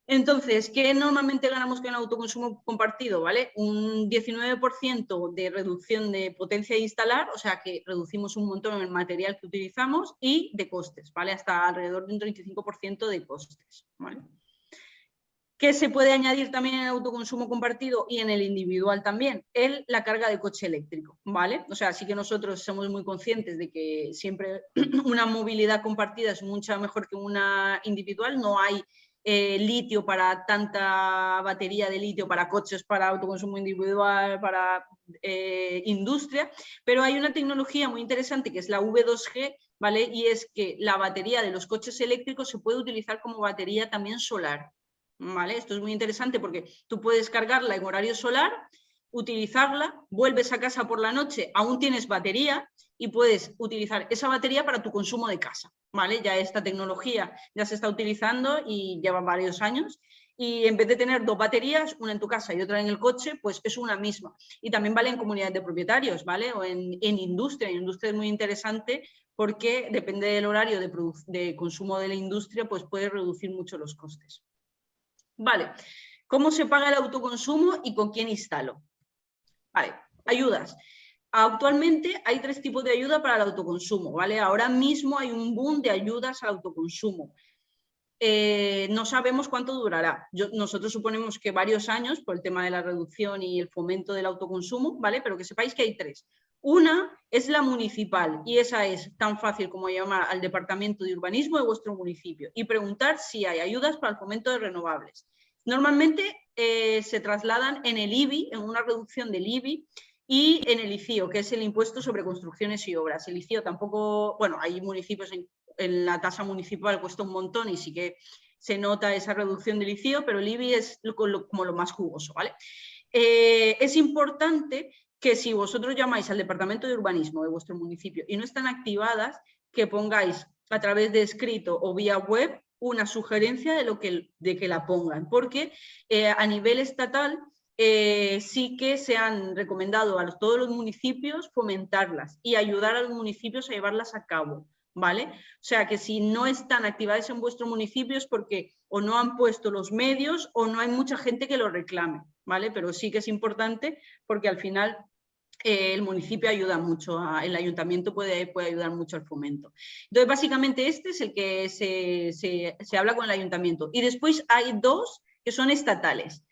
Entonces, ¿qué normalmente ganamos con el autoconsumo compartido? ¿Vale? Un 19% de reducción de potencia de instalar, o sea que reducimos un montón el material que utilizamos, y de costes, ¿vale? Hasta alrededor de un 35% de costes, ¿vale? ¿Qué se puede añadir también en el autoconsumo compartido y en el individual también? La carga de coche eléctrico, ¿vale? O sea, sí que nosotros somos muy conscientes de que siempre una movilidad compartida es mucho mejor que una individual. No hay litio para tanta batería de litio para coches, para autoconsumo individual, para industria, pero hay una tecnología muy interesante que es la V2G, ¿vale? Y es que la batería de los coches eléctricos se puede utilizar como batería también solar. ¿Vale? Esto es muy interesante porque tú puedes cargarla en horario solar, utilizarla, vuelves a casa por la noche, aún tienes batería y puedes utilizar esa batería para tu consumo de casa, ¿vale? Ya esta tecnología ya se está utilizando y lleva varios años, y en vez de tener 2 baterías, una en tu casa y otra en el coche, pues es una misma. Y también vale en comunidades de propietarios, ¿vale? O en industria. En industria es muy interesante porque depende del horario de consumo de la industria, pues puede reducir mucho los costes. Vale, ¿cómo se paga el autoconsumo y con quién instalo? Vale, ayudas. Actualmente hay 3 tipos de ayuda para el autoconsumo, ¿vale? Ahora mismo hay un boom de ayudas al autoconsumo. No sabemos cuánto durará. Nosotros suponemos que varios años por el tema de la reducción y el fomento del autoconsumo, ¿vale? Pero que sepáis que hay 3. Una es la municipal y esa es tan fácil como llamar al departamento de urbanismo de vuestro municipio y preguntar si hay ayudas para el fomento de renovables. Normalmente se trasladan en el IBI, en una reducción del IBI, y en el ICIO, que es el impuesto sobre construcciones y obras. El ICIO tampoco, bueno, hay municipios en la tasa municipal cuesta un montón y sí que se nota esa reducción del ICIO, pero el IBI es como lo más jugoso, ¿vale? Es importante que si vosotros llamáis al departamento de urbanismo de vuestro municipio y no están activadas, que pongáis a través de escrito o vía web una sugerencia de que la pongan, porque a nivel estatal sí que se han recomendado a todos los municipios fomentarlas y ayudar a los municipios a llevarlas a cabo, ¿vale? O sea, que si no están activadas en vuestro municipio es porque o no han puesto los medios o no hay mucha gente que lo reclame, ¿vale? Pero sí que es importante porque al final el municipio ayuda mucho, el ayuntamiento puede ayudar mucho al fomento. Entonces, básicamente este es el que se habla con el ayuntamiento. Y después hay dos que son estatales.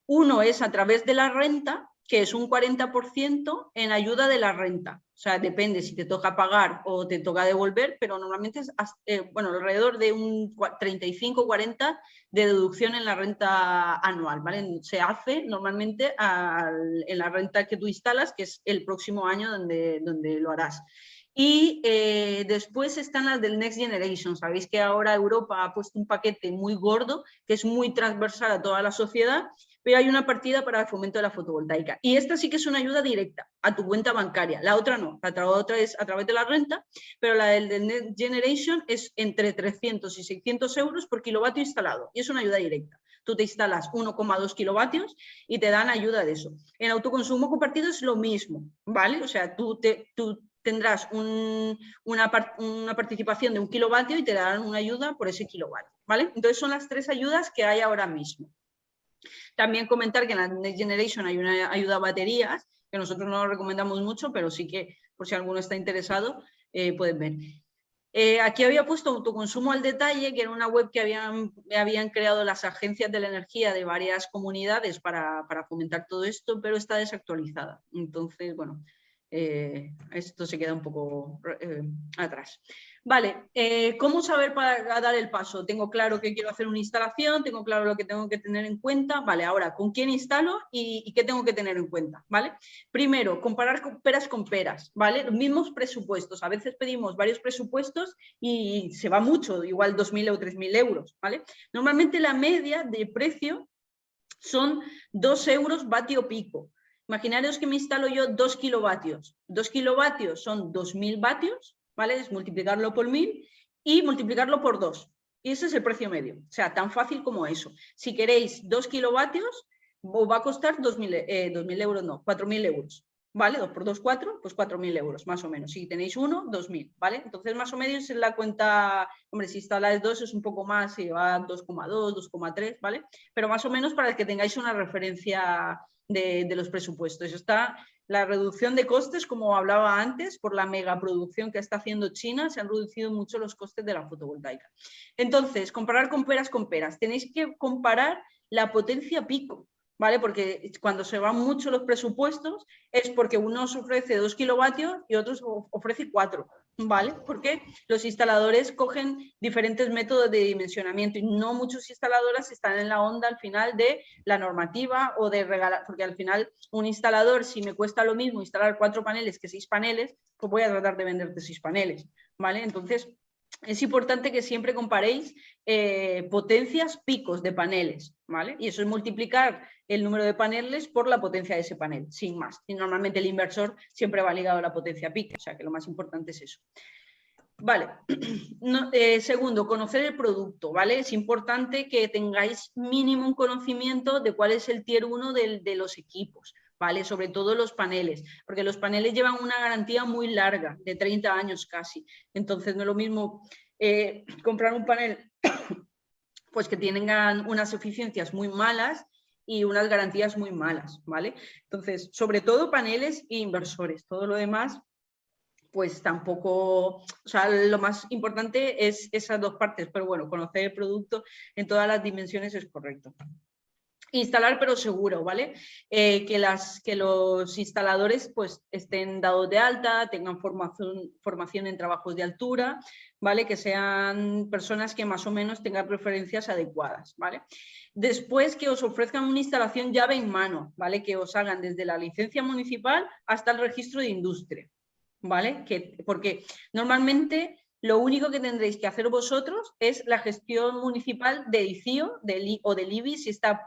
Uno es a través de la renta, que es un 40% en ayuda de la renta. O sea, depende si te toca pagar o te toca devolver, pero normalmente es bueno, alrededor de un 35-40% de deducción en la renta anual, ¿vale? Se hace normalmente en la renta que tú instalas, que es el próximo año donde lo harás. Y después están las del Next Generation. Sabéis que ahora Europa ha puesto un paquete muy gordo, que es muy transversal a toda la sociedad, pero hay una partida para el fomento de la fotovoltaica. Y esta sí que es una ayuda directa a tu cuenta bancaria. La otra no. La otra es a través de la renta, pero la del Next Generation es entre 300 y 600 euros por kilovatio instalado. Y es una ayuda directa. Tú te instalas 1,2 kilovatios y te dan ayuda de eso. En autoconsumo compartido es lo mismo, ¿vale? O sea, tú tendrás una participación de 1 kilovatio y te darán una ayuda por ese kilovatio, ¿vale? Entonces son las tres ayudas que hay ahora mismo. También comentar que en la Next Generation hay una ayuda a baterías, que nosotros no lo recomendamos mucho, pero sí que por si alguno está interesado, pueden ver. Aquí había puesto autoconsumo al detalle, que era una web que habían creado las agencias de la energía de varias comunidades para fomentar todo esto, pero está desactualizada. Entonces, bueno, esto se queda un poco atrás. Vale, ¿cómo saber para dar el paso? Tengo claro que quiero hacer una instalación, tengo claro lo que tengo que tener en cuenta. Vale, ahora, ¿con quién instalo y qué tengo que tener en cuenta? ¿Vale? Primero, comparar peras con peras, ¿vale? Los mismos presupuestos. A veces pedimos varios presupuestos y se va mucho, igual 2.000 o 3.000 euros, ¿vale? Normalmente la media de precio son 2 euros vatio pico. Imaginaros que me instalo yo 2 kilovatios. 2 kilovatios son 2.000 vatios, ¿vale? Es multiplicarlo por 1.000 y multiplicarlo por 2. Y ese es el precio medio. O sea, tan fácil como eso. Si queréis 2 kilovatios, os va a costar 2.000 euros, no, 4.000 euros. ¿Vale? 2 por 2, 4, pues 4.000 euros, más o menos. Si tenéis uno, 2.000, ¿vale? Entonces, más o menos en la cuenta, hombre, si instaláis 2 es un poco más, si va 2,2, 2,3, ¿vale? Pero más o menos para que tengáis una referencia de los presupuestos. Está la reducción de costes, como hablaba antes, por la megaproducción que está haciendo China, se han reducido mucho los costes de la fotovoltaica. Entonces, comparar con peras con peras. Tenéis que comparar la potencia pico, ¿vale? Porque cuando se van mucho los presupuestos es porque uno os ofrece 2 kilovatios y otros ofrece 4, ¿vale? Porque los instaladores cogen diferentes métodos de dimensionamiento y no muchos instaladores están en la onda al final de la normativa o de regalar, porque al final un instalador, si me cuesta lo mismo instalar 4 paneles que 6 paneles, pues voy a tratar de venderte 6 paneles, ¿vale? Entonces, es importante que siempre comparéis potencias, picos de paneles, ¿vale? Y eso es multiplicar el número de paneles por la potencia de ese panel, sin más. Y normalmente el inversor siempre va ligado a la potencia pico, o sea que lo más importante es eso. Vale. Segundo, conocer el producto, ¿vale? Es importante que tengáis mínimo un conocimiento de cuál es el tier 1 de los equipos, ¿vale? Sobre todo los paneles, porque los paneles llevan una garantía muy larga, de 30 años casi. Entonces no es lo mismo comprar un panel pues que tengan unas eficiencias muy malas y unas garantías muy malas, ¿vale? Entonces, sobre todo paneles e inversores, todo lo demás pues tampoco, o sea, lo más importante es esas dos partes, pero bueno, conocer el producto en todas las dimensiones es correcto. Instalar pero seguro, ¿vale? Que los instaladores pues estén dados de alta, tengan formación en trabajos de altura, ¿vale? Que sean personas que más o menos tengan preferencias adecuadas, ¿vale? Después que os ofrezcan una instalación llave en mano, ¿vale? Que os hagan desde la licencia municipal hasta el registro de industria, ¿vale? Porque normalmente lo único que tendréis que hacer vosotros es la gestión municipal del ICIO o del IBI si están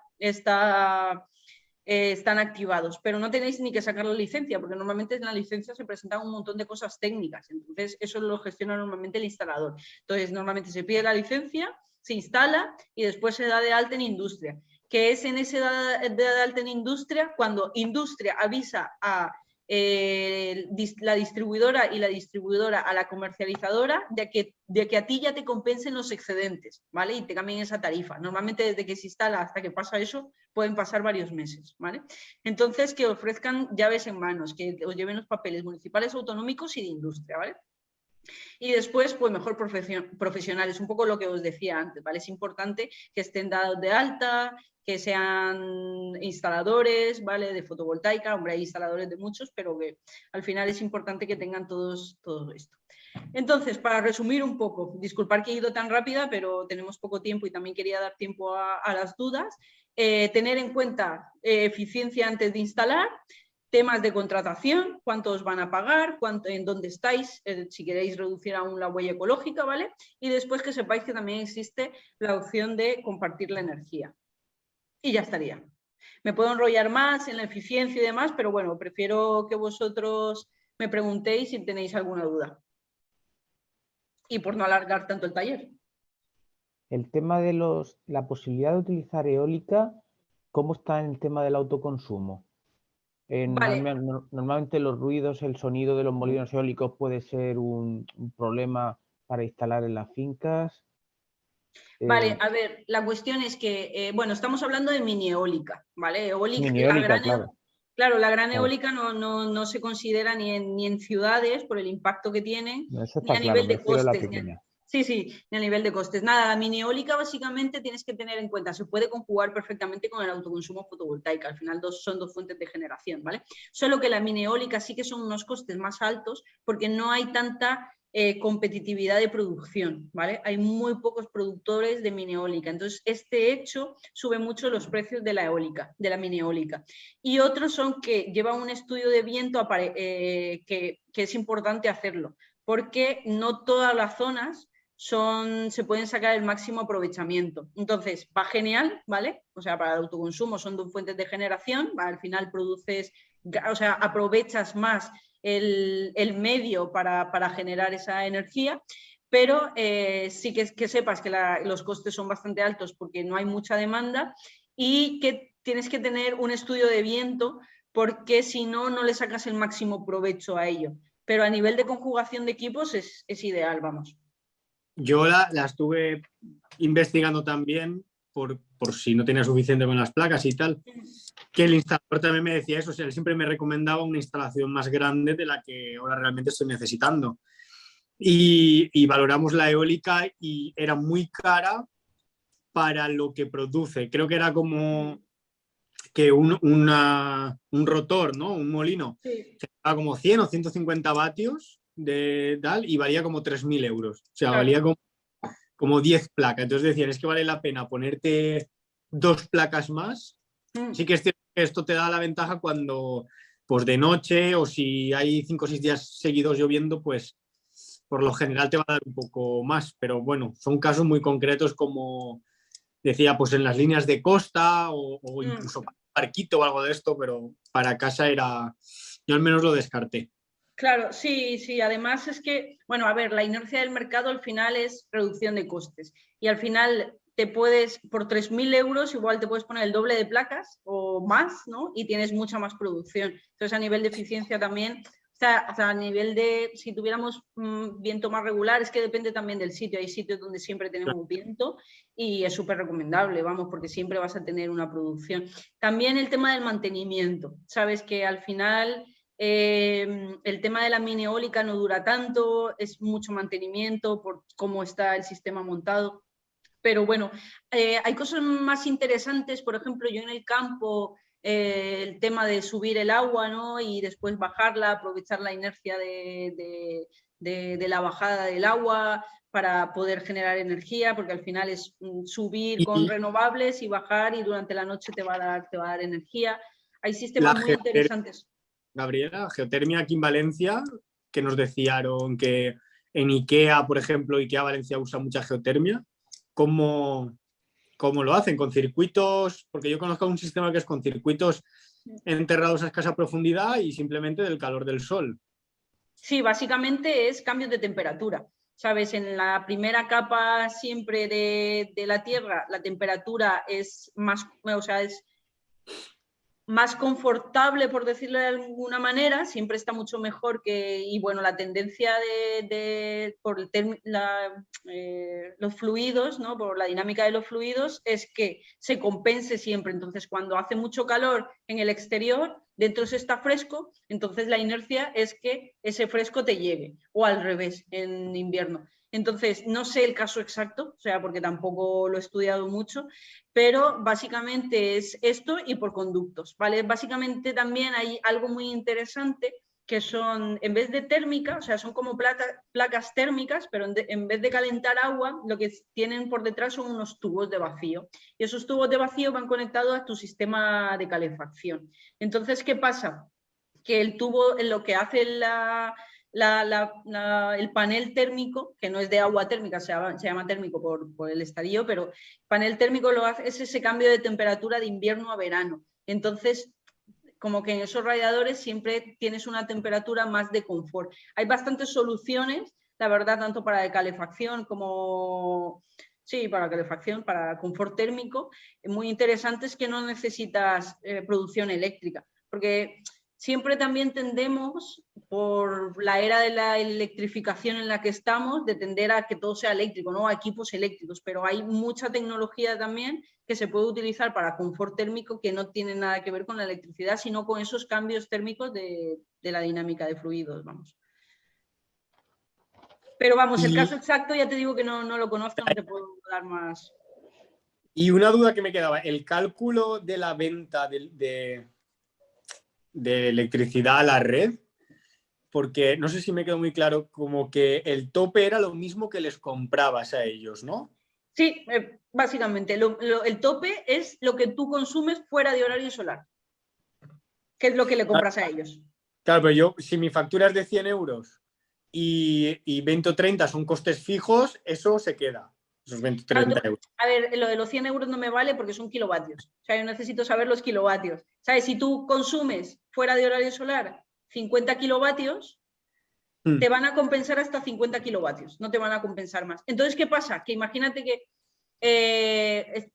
activados, pero no tenéis ni que sacar la licencia, porque normalmente en la licencia se presentan un montón de cosas técnicas, entonces eso lo gestiona normalmente el instalador. Entonces normalmente se pide la licencia se instala y después se da de alta en industria, que es en ese de alta en industria cuando industria avisa a la distribuidora y la distribuidora a la comercializadora de que a ti ya te compensen los excedentes, ¿vale? Y te cambien esa tarifa. Normalmente desde que se instala hasta que pasa eso pueden pasar varios meses, ¿vale? Entonces que ofrezcan llaves en manos, que os lleven los papeles municipales, autonómicos y de industria, ¿vale? Y después, pues mejor profesionales, un poco lo que os decía antes, ¿vale? Es importante que estén dados de alta, que sean instaladores, ¿vale? De fotovoltaica, hombre, hay instaladores de muchos, pero que al final es importante que tengan todo esto. Entonces, para resumir un poco, disculpad que he ido tan rápida, pero tenemos poco tiempo y también quería dar tiempo a las dudas. Tener en cuenta eficiencia antes de instalar, temas de contratación, cuánto os van a pagar, en dónde estáis, si queréis reducir aún la huella ecológica, ¿vale? Y después que sepáis que también existe la opción de compartir la energía. Y ya estaría. Me puedo enrollar más en la eficiencia y demás, pero bueno, prefiero que vosotros me preguntéis si tenéis alguna duda. Y por no alargar tanto el taller. El tema de la posibilidad de utilizar eólica, ¿cómo está en el tema del autoconsumo? Vale. Normalmente los ruidos, el sonido de los molinos eólicos puede ser un problema para instalar en las fincas. Vale, a ver, la cuestión es que, bueno, estamos hablando de mini eólica, ¿vale? Eólica, mini eólica, claro. Claro, la gran eólica no se considera ni en ciudades por el impacto que tienen, No, eso ni está a claro, nivel de prefiero la costes. pequeña. Sí, ni a nivel de costes. Nada, la mini eólica básicamente tienes que tener en cuenta, se puede conjugar perfectamente con el autoconsumo fotovoltaico, al final son dos fuentes de generación, ¿vale? Solo que la mini eólica sí que son unos costes más altos porque no hay tanta competitividad de producción, ¿vale? Hay muy pocos productores de mini eólica, entonces este hecho sube mucho los precios de la eólica, de la mini eólica. Y otros son que llevan un estudio de viento que es importante hacerlo, porque no todas las zonas se pueden sacar el máximo aprovechamiento. Entonces, va genial, ¿vale? O sea, para el autoconsumo son dos fuentes de generación, al final aprovechas más el medio para generar esa energía, pero sí que sepas que los costes son bastante altos porque no hay mucha demanda y que tienes que tener un estudio de viento porque si no, no le sacas el máximo provecho a ello. Pero a nivel de conjugación de equipos es ideal, vamos. Yo la estuve investigando también por si no tenía suficiente con las placas y tal, que el instalador también me decía eso, o sea, él siempre me recomendaba una instalación más grande de la que ahora realmente estoy necesitando. Y valoramos la eólica y era muy cara para lo que produce. Creo que era como que un rotor, ¿no? Un molino, sí, a como 100 o 150 vatios de tal y valía como 3.000 euros. O sea, claro. valía como 10 placas. Entonces decían, es que vale la pena ponerte 2 placas más. Sí que esto te da la ventaja cuando, pues de noche o si hay 5 o 6 días seguidos lloviendo, pues por lo general te va a dar un poco más. Pero bueno, son casos muy concretos como decía, pues en las líneas de costa o incluso parquito o algo de esto, pero para casa yo al menos lo descarté. Claro, sí, además es que, bueno, a ver, la inercia del mercado al final es reducción de costes y al final por 3.000 euros igual te puedes poner el doble de placas o más, ¿no? Y tienes mucha más producción. Entonces a nivel de eficiencia también, o sea, a nivel de, si tuviéramos viento más regular, es que depende también del sitio, hay sitios donde siempre tenemos viento y es súper recomendable, vamos, porque siempre vas a tener una producción. También el tema del mantenimiento, sabes que al final... el tema de la mini eólica no dura tanto, es mucho mantenimiento por cómo está el sistema montado. Pero bueno, hay cosas más interesantes, por ejemplo, yo en el campo, el tema de subir el agua, ¿no? Y después bajarla, aprovechar la inercia de la bajada del agua para poder generar energía, porque al final es subir con renovables y bajar y durante la noche te va a dar energía. Hay sistemas muy interesantes. Gabriela, geotermia aquí en Valencia, que nos decían que en IKEA, por ejemplo, IKEA Valencia usa mucha geotermia. ¿Cómo lo hacen? ¿Con circuitos? Porque yo conozco un sistema que es con circuitos enterrados a escasa profundidad y simplemente del calor del sol. Sí, básicamente es cambios de temperatura. ¿sabes? En la primera capa siempre de la Tierra la temperatura es más, o sea, es más confortable, por decirlo de alguna manera, siempre está mucho mejor que, y bueno, la tendencia por los fluidos, ¿no? Por la dinámica de los fluidos, es que se compense siempre. Entonces, cuando hace mucho calor en el exterior, dentro se está fresco, entonces la inercia es que ese fresco te llegue, o al revés, en invierno. Entonces, no sé el caso exacto, o sea, porque tampoco lo he estudiado mucho, pero básicamente es esto y por conductos, ¿vale? Básicamente también hay algo muy interesante que son, en vez de térmica, o sea, son como placas térmicas, pero en vez de calentar agua, lo que tienen por detrás son unos tubos de vacío. Y esos tubos de vacío van conectados a tu sistema de calefacción. Entonces, ¿qué pasa? Que el tubo, lo que hace el panel térmico, que no es de agua térmica, se llama térmico por el estadio, pero panel térmico lo hace, es ese cambio de temperatura de invierno a verano. Entonces, como que en esos radiadores siempre tienes una temperatura más de confort. Hay bastantes soluciones, la verdad, tanto para calefacción como... Sí, para calefacción, para confort térmico, muy interesantes que no necesitas producción eléctrica, porque siempre también tendemos, por la era de la electrificación en la que estamos, de tender a que todo sea eléctrico, ¿no? A equipos eléctricos, pero hay mucha tecnología también que se puede utilizar para confort térmico que no tiene nada que ver con la electricidad, sino con esos cambios térmicos de la dinámica de fluidos, vamos. Pero vamos, el caso exacto ya te digo que no lo conozco, no te puedo dar más. Y una duda que me quedaba, el cálculo de la venta de electricidad a la red, porque no sé si me quedó muy claro, como que el tope era lo mismo que les comprabas a ellos, ¿no? Sí, básicamente, el tope es lo que tú consumes fuera de horario solar, que es lo que le compras a ellos. Claro, pero yo, si mi factura es de 100 euros y 20 o 30 son costes fijos, eso se queda, esos 20 o 30 euros. A ver, lo de los 100 euros no me vale porque son kilovatios. O sea, yo necesito saber los kilovatios. ¿Sabes? Si tú consumes fuera de horario solar 50 kilovatios, te van a compensar hasta 50 kilovatios, no te van a compensar más. Entonces, ¿qué pasa? Que imagínate que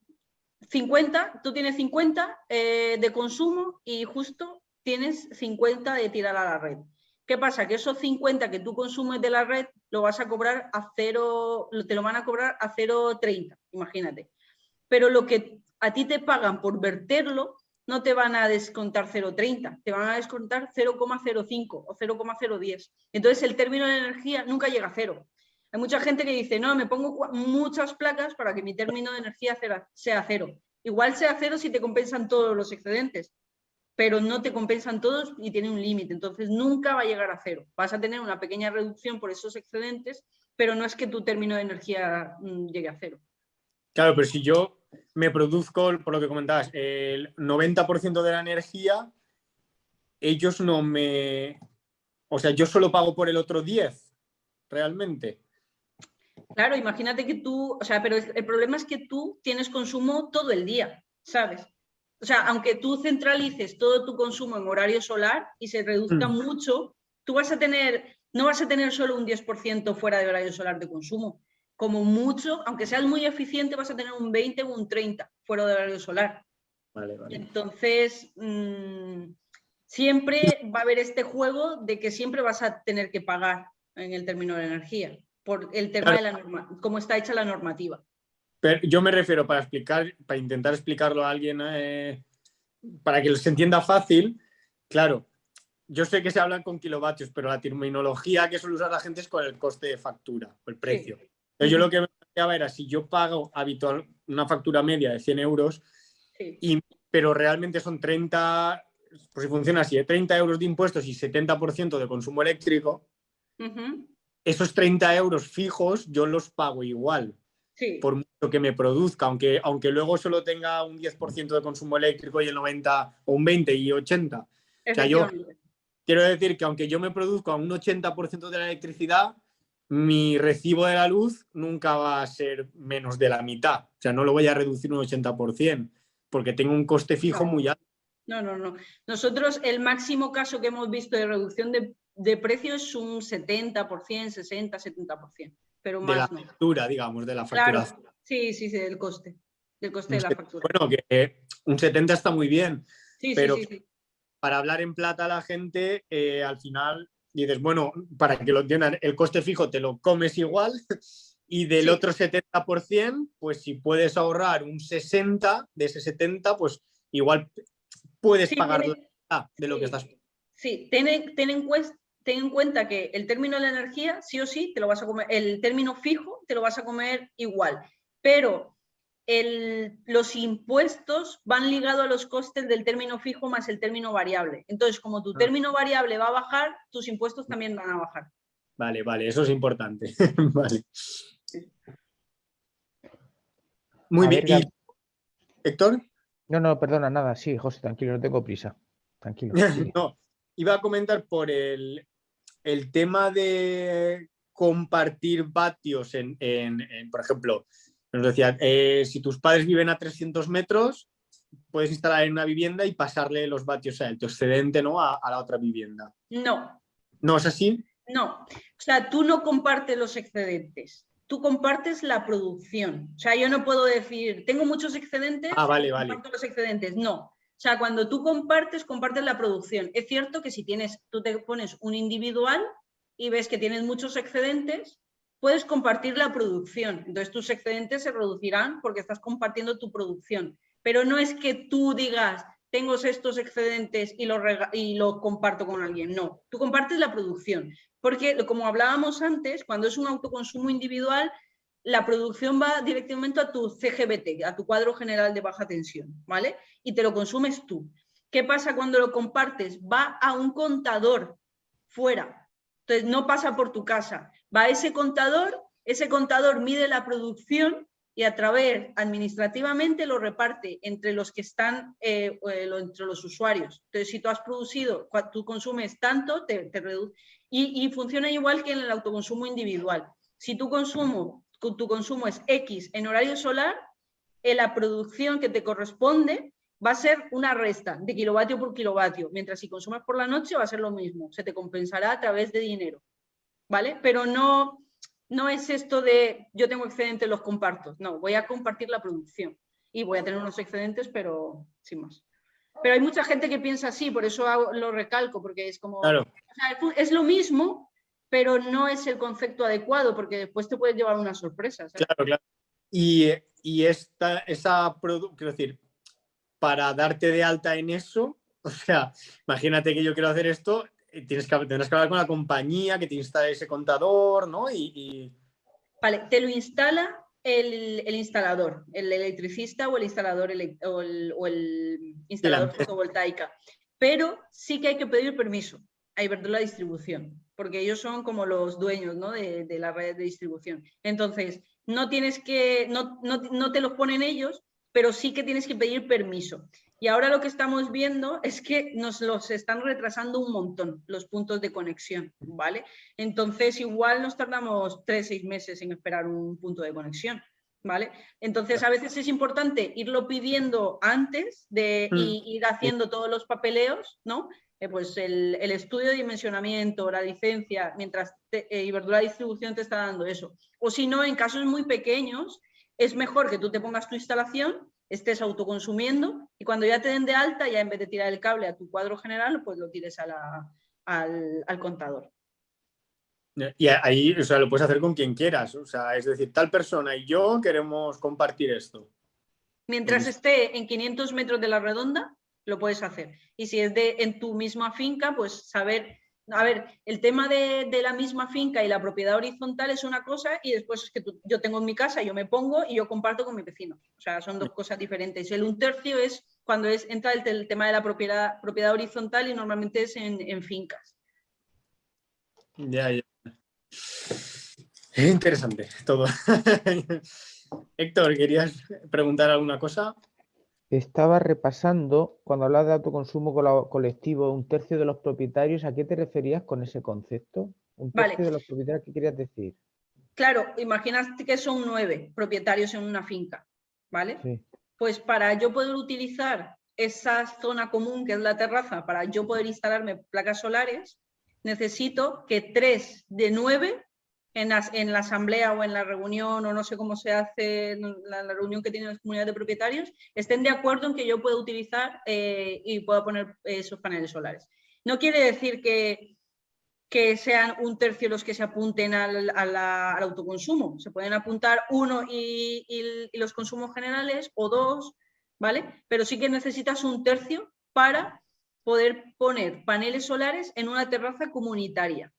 50, tú tienes 50 de consumo y justo tienes 50 de tirar a la red. ¿Qué pasa? Que esos 50 que tú consumes de la red lo vas a cobrar a 0, te lo van a cobrar a 0,30, imagínate. Pero lo que a ti te pagan por verterlo no te van a descontar 0,30, te van a descontar 0,05 o 0,010. Entonces el término de energía nunca llega a cero. Hay mucha gente que dice, no, me pongo muchas placas para que mi término de energía sea cero. Igual sea cero si te compensan todos los excedentes, pero no te compensan todos y tiene un límite. Entonces nunca va a llegar a cero. Vas a tener una pequeña reducción por esos excedentes, pero no es que tu término de energía llegue a cero. Claro, pero si yo me produzco, por lo que comentabas, el 90% de la energía, ellos no me... O sea, yo solo pago por el otro 10, realmente. Claro, imagínate que tú, o sea, pero el problema es que tú tienes consumo todo el día, ¿sabes? O sea, aunque tú centralices todo tu consumo en horario solar y se reduzca mucho, tú vas a tener, no vas a tener solo un 10% fuera de horario solar de consumo. Como mucho, aunque seas muy eficiente, vas a tener un 20 o un 30 fuera de horario solar. Vale, vale. Entonces, siempre va a haber este juego de que siempre vas a tener que pagar en el término de energía por el tema de la norma, cómo está hecha la normativa. Pero yo me refiero para intentar explicarlo a alguien, para que se entienda fácil. Claro, yo sé que se hablan con kilovatios, pero la terminología que suele usar la gente es con el coste de factura, el precio. Sí. Entonces, yo lo que me planteaba era, si yo pago habitual una factura media de 100 euros, sí, pero realmente son 30, pues si funciona así, 30 euros de impuestos y 70% de consumo eléctrico, esos 30 euros fijos yo los pago igual. Sí. Por mucho que me produzca, aunque luego solo tenga un 10% de consumo eléctrico y el 90, o un 20 y 80. O sea, yo quiero decir que aunque yo me produzca un 80% de la electricidad, mi recibo de la luz nunca va a ser menos de la mitad. O sea, no lo voy a reducir un 80%, porque tengo un coste fijo muy alto. No. Nosotros el máximo caso que hemos visto de reducción de precio es un 70%, 60%, 70%. pero de la más no. factura, digamos, de la Claro, facturación. sí, del coste de la factura. Bueno, que un 70 está muy bien, Sí, pero sí, sí. para hablar en plata a la gente, al final dices, bueno, para que lo entiendan, el coste fijo te lo comes igual y del Sí. otro 70%, pues si puedes ahorrar un 60 de ese 70, pues igual puedes Sí, pagar la mitad de lo que estás. Sí, ten en cuenta que el término de la energía, sí o sí, te lo vas a comer, el término fijo te lo vas a comer igual, pero los impuestos van ligados a los costes del término fijo más el término variable. Entonces, como tu término variable va a bajar, tus impuestos también van a bajar. Vale, vale, eso es importante. Vale. Muy bien. ¿Y Héctor? No, perdona, nada, sí, José, tranquilo, no tengo prisa. Tranquilo. Sigue. No, iba a comentar por el tema de compartir vatios por ejemplo, nos decía, si tus padres viven a 300 metros, puedes instalar en una vivienda y pasarle los vatios a él, tu excedente, ¿no? a la otra vivienda. No. ¿No es así? No. O sea, tú no compartes los excedentes. Tú compartes la producción. O sea, yo no puedo decir, tengo muchos excedentes, Vale. comparto los excedentes. No. O sea, cuando tú compartes la producción. Es cierto que si tú te pones un individual y ves que tienes muchos excedentes, puedes compartir la producción. Entonces tus excedentes se reducirán porque estás compartiendo tu producción. Pero no es que tú digas, tengo estos excedentes y lo comparto con alguien. No, tú compartes la producción. Porque, como hablábamos antes, cuando es un autoconsumo individual, la producción va directamente a tu CGBT, a tu cuadro general de baja tensión, ¿vale? Y te lo consumes tú. ¿Qué pasa cuando lo compartes? Va a un contador fuera. Entonces, no pasa por tu casa. Va a ese contador mide la producción y a través, administrativamente, lo reparte entre los que están, entre los usuarios. Entonces, si tú has producido, tú consumes tanto, te reduce. Y funciona igual que en el autoconsumo individual. Si tu consumo es X en horario solar, la producción que te corresponde va a ser una resta de kilovatio por kilovatio, mientras si consumes por la noche va a ser lo mismo, se te compensará a través de dinero, ¿vale? Pero no es esto de yo tengo excedentes, los comparto, no, voy a compartir la producción y voy a tener unos excedentes, pero sin más. Pero hay mucha gente que piensa así, por eso lo recalco, porque es como, Claro. O sea, es lo mismo, pero no es el concepto adecuado, porque después te puedes llevar una sorpresa, ¿sabes? Claro. Y quiero decir, para darte de alta en eso, o sea, imagínate que yo quiero hacer esto, tendrás que hablar con la compañía que te instale ese contador, ¿no? Vale, te lo instala el instalador, el electricista o el instalador, o el instalador fotovoltaica. Pero sí que hay que pedir permiso a Iberdrola Distribución, porque ellos son como los dueños, ¿no? de la red de distribución. Entonces, no te los ponen ellos, pero sí que tienes que pedir permiso. Y ahora lo que estamos viendo es que nos los están retrasando un montón los puntos de conexión, ¿vale? Entonces, igual nos tardamos 3-6 meses en esperar un punto de conexión, ¿vale? Entonces, a veces es importante irlo pidiendo antes de ir haciendo todos los papeleos, ¿no? Pues el estudio de dimensionamiento, la licencia, mientras Iberdrola Distribución te está dando eso. O si no, en casos muy pequeños, es mejor que tú te pongas tu instalación, estés autoconsumiendo y cuando ya te den de alta, ya en vez de tirar el cable a tu cuadro general, pues lo tires al contador. Y ahí, o sea, lo puedes hacer con quien quieras. O sea, es decir, tal persona y yo queremos compartir esto. Mientras esté en 500 metros de la redonda, lo puedes hacer. Y si es en tu misma finca, pues saber... A ver, el tema de la misma finca y la propiedad horizontal es una cosa y después es que yo tengo en mi casa, yo me pongo y yo comparto con mi vecino. O sea, son dos cosas diferentes. El 1/3 es cuando entra el tema de la propiedad horizontal y normalmente es en fincas. Ya. Es interesante todo. Héctor, ¿querías preguntar alguna cosa? Estaba repasando, cuando hablabas de autoconsumo colectivo, 1/3 de los propietarios, ¿a qué te referías con ese concepto? 1/3 de los propietarios, ¿qué querías decir? Claro, imaginaste que son 9 propietarios en una finca, ¿vale? Sí. Pues para yo poder utilizar esa zona común que es la terraza, para yo poder instalarme placas solares, necesito que 3 de 9 en la asamblea o en la reunión, o no sé cómo se hace la reunión que tienen las comunidades de propietarios, estén de acuerdo en que yo pueda utilizar y pueda poner esos paneles solares. No quiere decir que sean 1/3 los que se apunten al autoconsumo. Se pueden apuntar 1 y los consumos generales, o 2, ¿vale? Pero sí que necesitas 1/3 para poder poner paneles solares en una terraza comunitaria.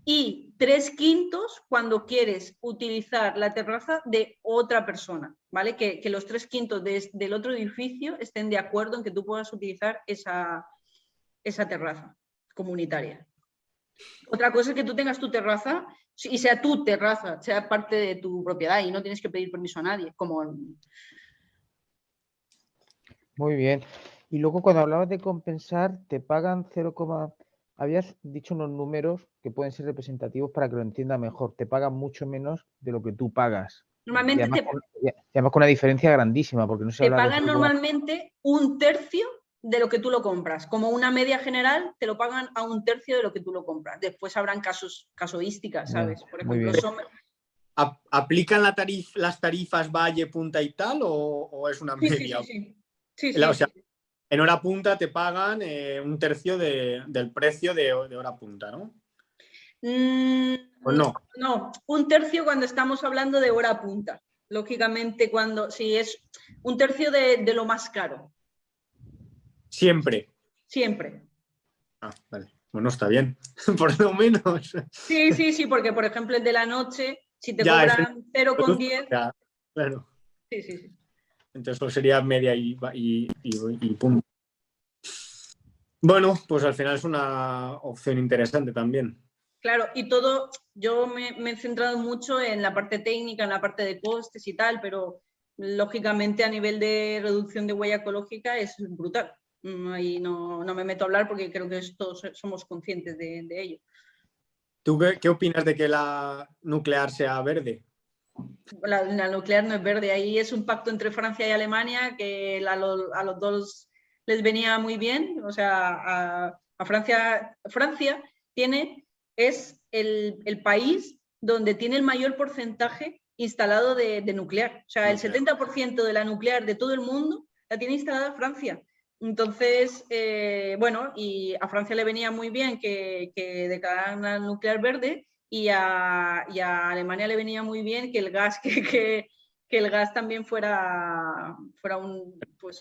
Y 3/5 cuando quieres utilizar la terraza de otra persona, ¿vale? Que los 3/5 del otro edificio estén de acuerdo en que tú puedas utilizar esa terraza comunitaria. Otra cosa es que tú tengas tu terraza y sea tu terraza, sea parte de tu propiedad y no tienes que pedir permiso a nadie. Muy bien. Y luego cuando hablabas de compensar, te pagan 0, habías dicho unos números que pueden ser representativos para que lo entienda mejor. Te pagan mucho menos de lo que tú pagas. Normalmente y además con una diferencia grandísima, porque no se habla de... Te pagan normalmente 1/3 de lo que tú lo compras. Como una media general, te lo pagan a 1/3 de lo que tú lo compras. Después habrán casuísticas, ¿sabes? Por ejemplo, ¿aplican las tarifas valle, punta y tal o es una media? Sí. O sea, en hora punta te pagan 1/3 del precio de hora punta, ¿no? ¿O no? No, 1/3 cuando estamos hablando de hora punta. Lógicamente, si es 1/3 de lo más caro. Siempre. Siempre. Ah, vale. Bueno, está bien. Por lo menos. Sí, porque por ejemplo el de la noche, si te cobran 0,10. Claro. Sí. Entonces solo sería media y punto. Bueno, pues al final es una opción interesante también. Claro, y yo me he centrado mucho en la parte técnica, en la parte de costes y tal, pero lógicamente a nivel de reducción de huella ecológica es brutal. Ahí no me meto a hablar porque creo que todos somos conscientes de ello. ¿Tú qué opinas de que la nuclear sea verde? La nuclear no es verde, ahí es un pacto entre Francia y Alemania que a los dos les venía muy bien. O sea, a Francia es el país donde tiene el mayor porcentaje instalado de nuclear. O sea, el 70% de la nuclear de todo el mundo la tiene instalada Francia. Entonces, bueno, y a Francia le venía muy bien que declararan la nuclear verde, y a Alemania le venía muy bien que el gas, que el gas también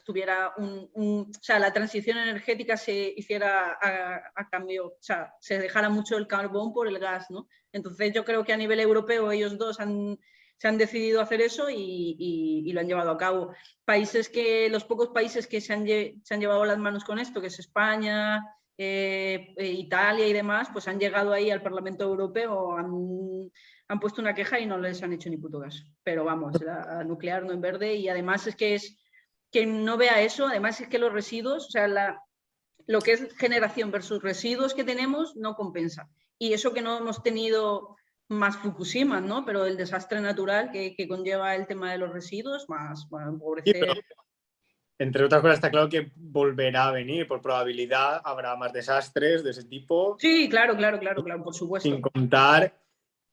tuviera o sea, la transición energética se hiciera a cambio, o sea, se dejara mucho el carbón por el gas, ¿no? Entonces yo creo que a nivel europeo ellos dos se han decidido hacer eso y lo han llevado a cabo. Los pocos países que se han llevado las manos con esto, que es España, Italia y demás, pues han llegado ahí al Parlamento Europeo, han puesto una queja y no les han hecho ni puto caso. Pero vamos, la nuclear no es verde, y además es que quien no vea eso, además es que los residuos, o sea, lo que es generación versus residuos que tenemos no compensa. Y eso que no hemos tenido más Fukushima, ¿no? Pero el desastre natural que conlleva el tema de los residuos, más, bueno, empobrecer... Sí, entre otras cosas está claro que volverá a venir, por probabilidad habrá más desastres de ese tipo. Sí, claro, por supuesto. Sin contar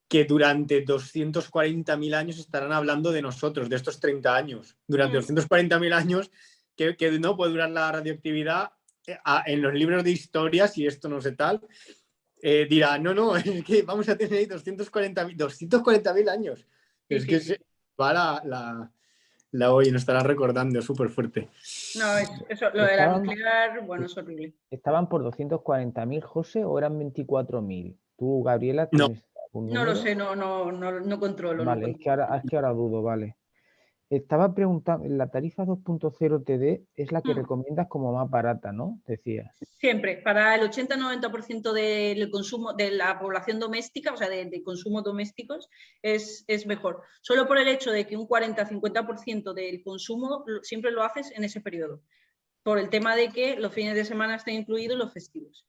que durante 240.000 años estarán hablando de nosotros, de estos 30 años. Durante 240.000 años que no puede durar la radioactividad, en los libros de historia, si esto no sé tal, dirá, no, es que vamos a tener 240.000 años. Sí, es que se va la hoy nos estará recordando súper fuerte. No, eso, lo de la nuclear, bueno, es horrible. ¿Estaban por 240.000, José, o eran 24.000? Tú, Gabriela, ¿tienes algún número? No lo sé, no controlo. Vale, es que ahora dudo, vale. Estaba preguntando, la tarifa 2.0 TD es la que recomiendas como más barata, ¿no? Decías. Siempre, para el 80-90% del consumo de la población doméstica, o sea, de consumos domésticos, es mejor. Solo por el hecho de que un 40-50% del consumo siempre lo haces en ese periodo, por el tema de que los fines de semana están incluidos los festivos,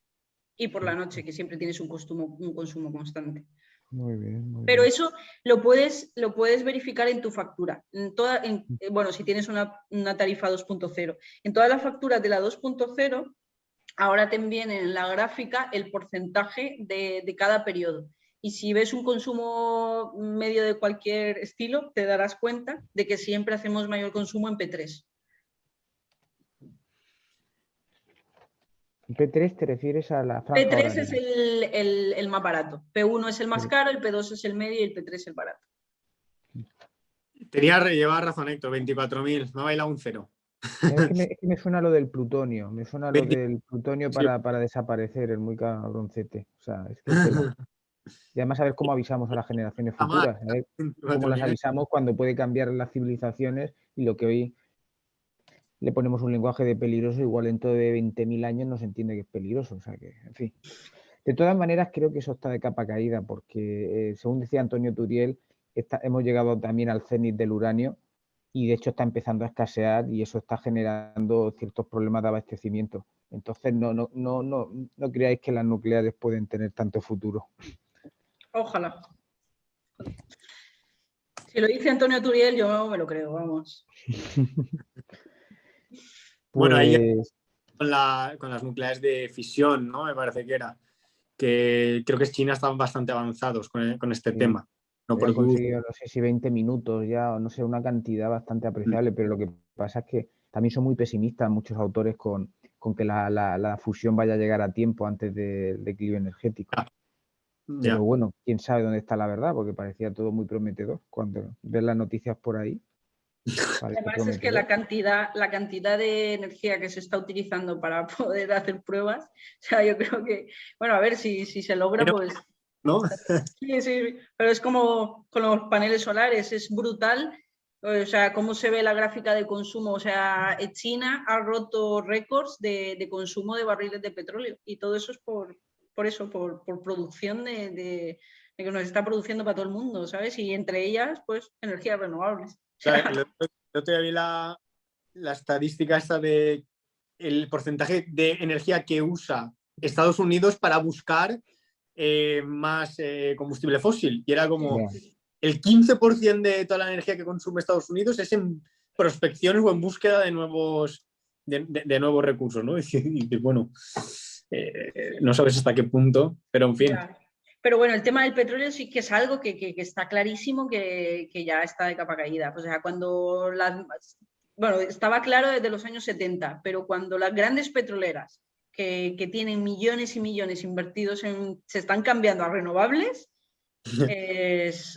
y por la noche, que siempre tienes un consumo constante. Muy bien. Pero eso lo puedes verificar en tu factura. Bueno, si tienes una tarifa 2.0. En todas las facturas de la 2.0, ahora te viene en la gráfica el porcentaje de cada periodo. Y si ves un consumo medio de cualquier estilo, te darás cuenta de que siempre hacemos mayor consumo en P3. P3 te refieres a la franja P3 horaria. es el más barato. P1 es el más caro, el P2 es el medio y el P3 es el barato. Llevar razón, Héctor, 24.000. Me ha bailado un cero. Es que me suena lo del plutonio. Me suena lo 20. del plutonio Sí. para desaparecer, el muy cabroncete. O sea, es que tela. Y además a ver cómo avisamos a las generaciones futuras. A ver cómo las 24.000. avisamos cuando puede cambiar las civilizaciones y lo que hoy le ponemos un lenguaje de peligroso, igual dentro de 20.000 años no se entiende que es peligroso. O sea que, en fin. De todas maneras, creo que eso está de capa caída porque, según decía Antonio Turiel, hemos llegado también al cenit del uranio y de hecho está empezando a escasear y eso está generando ciertos problemas de abastecimiento. Entonces, no creáis que las nucleares pueden tener tanto futuro. Ojalá. Si lo dice Antonio Turiel, yo me lo creo, vamos. Bueno, ahí Pues, con las nucleares de fisión, ¿no? Me parece que era. Que creo que China están bastante avanzados con este sí, tema. No han porque conseguido, no sé si 20 minutos ya, o no sé, una cantidad bastante apreciable, pero lo que pasa es que también son muy pesimistas muchos autores con que la fusión vaya a llegar a tiempo antes del declive energético. Pero ya. bueno, quién sabe dónde está la verdad, porque parecía todo muy prometedor. Cuando ves las noticias por ahí, parece Además es que prometedor. la cantidad de energía que se está utilizando para poder hacer pruebas, o sea, yo creo que, bueno, a ver si se logra, Pero, pues... ¿no? Sí, pero es como con los paneles solares, es brutal, o sea, cómo se ve la gráfica de consumo, o sea, China ha roto récords de consumo de barriles de petróleo y todo eso es por producción de que nos está produciendo para todo el mundo, ¿sabes? Y entre ellas, pues, energías renovables. O sea, El otro día vi la estadística esta de el porcentaje de energía que usa Estados Unidos para buscar más combustible fósil. Y era como Yeah. el 15% de toda la energía que consume Estados Unidos es en prospecciones o en búsqueda de nuevos recursos, ¿no? Y bueno, no sabes hasta qué punto, pero en fin. ya. Pero bueno, el tema del petróleo sí que es algo que está clarísimo que ya está de capa caída. O sea, cuando bueno, estaba claro desde los años 70, pero cuando las grandes petroleras que tienen millones y millones invertidos se están cambiando a renovables,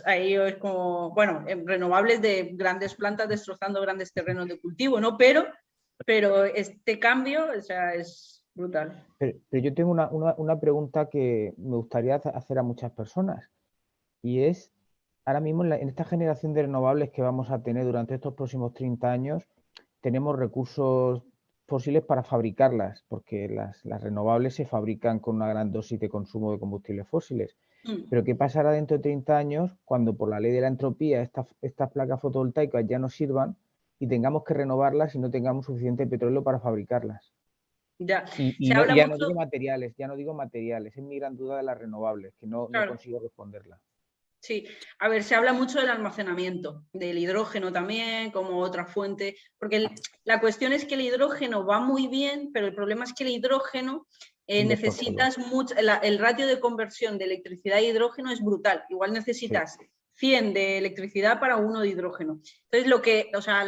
ahí es como, bueno, renovables de grandes plantas destrozando grandes terrenos de cultivo, ¿no? Pero este cambio, o sea, es brutal. Pero yo tengo una pregunta que me gustaría hacer a muchas personas y es, ahora mismo en esta generación de renovables que vamos a tener durante estos próximos 30 años, tenemos recursos fósiles para fabricarlas, porque las renovables se fabrican con una gran dosis de consumo de combustibles fósiles. Pero ¿qué pasará dentro de 30 años cuando por la ley de la entropía estas placas fotovoltaicas ya no sirvan y tengamos que renovarlas y no tengamos suficiente petróleo para fabricarlas? Ya, Y se habla ya mucho... no digo materiales, es mi gran duda de las renovables, que no Claro. consigo responderla. Sí, a ver, se habla mucho del almacenamiento, del hidrógeno también como otra fuente, porque la cuestión es que el hidrógeno va muy bien, pero el problema es que el hidrógeno necesitas mucho, el ratio de conversión de electricidad a hidrógeno es brutal, igual necesitas 100 de electricidad para 1 de hidrógeno. Entonces, o sea,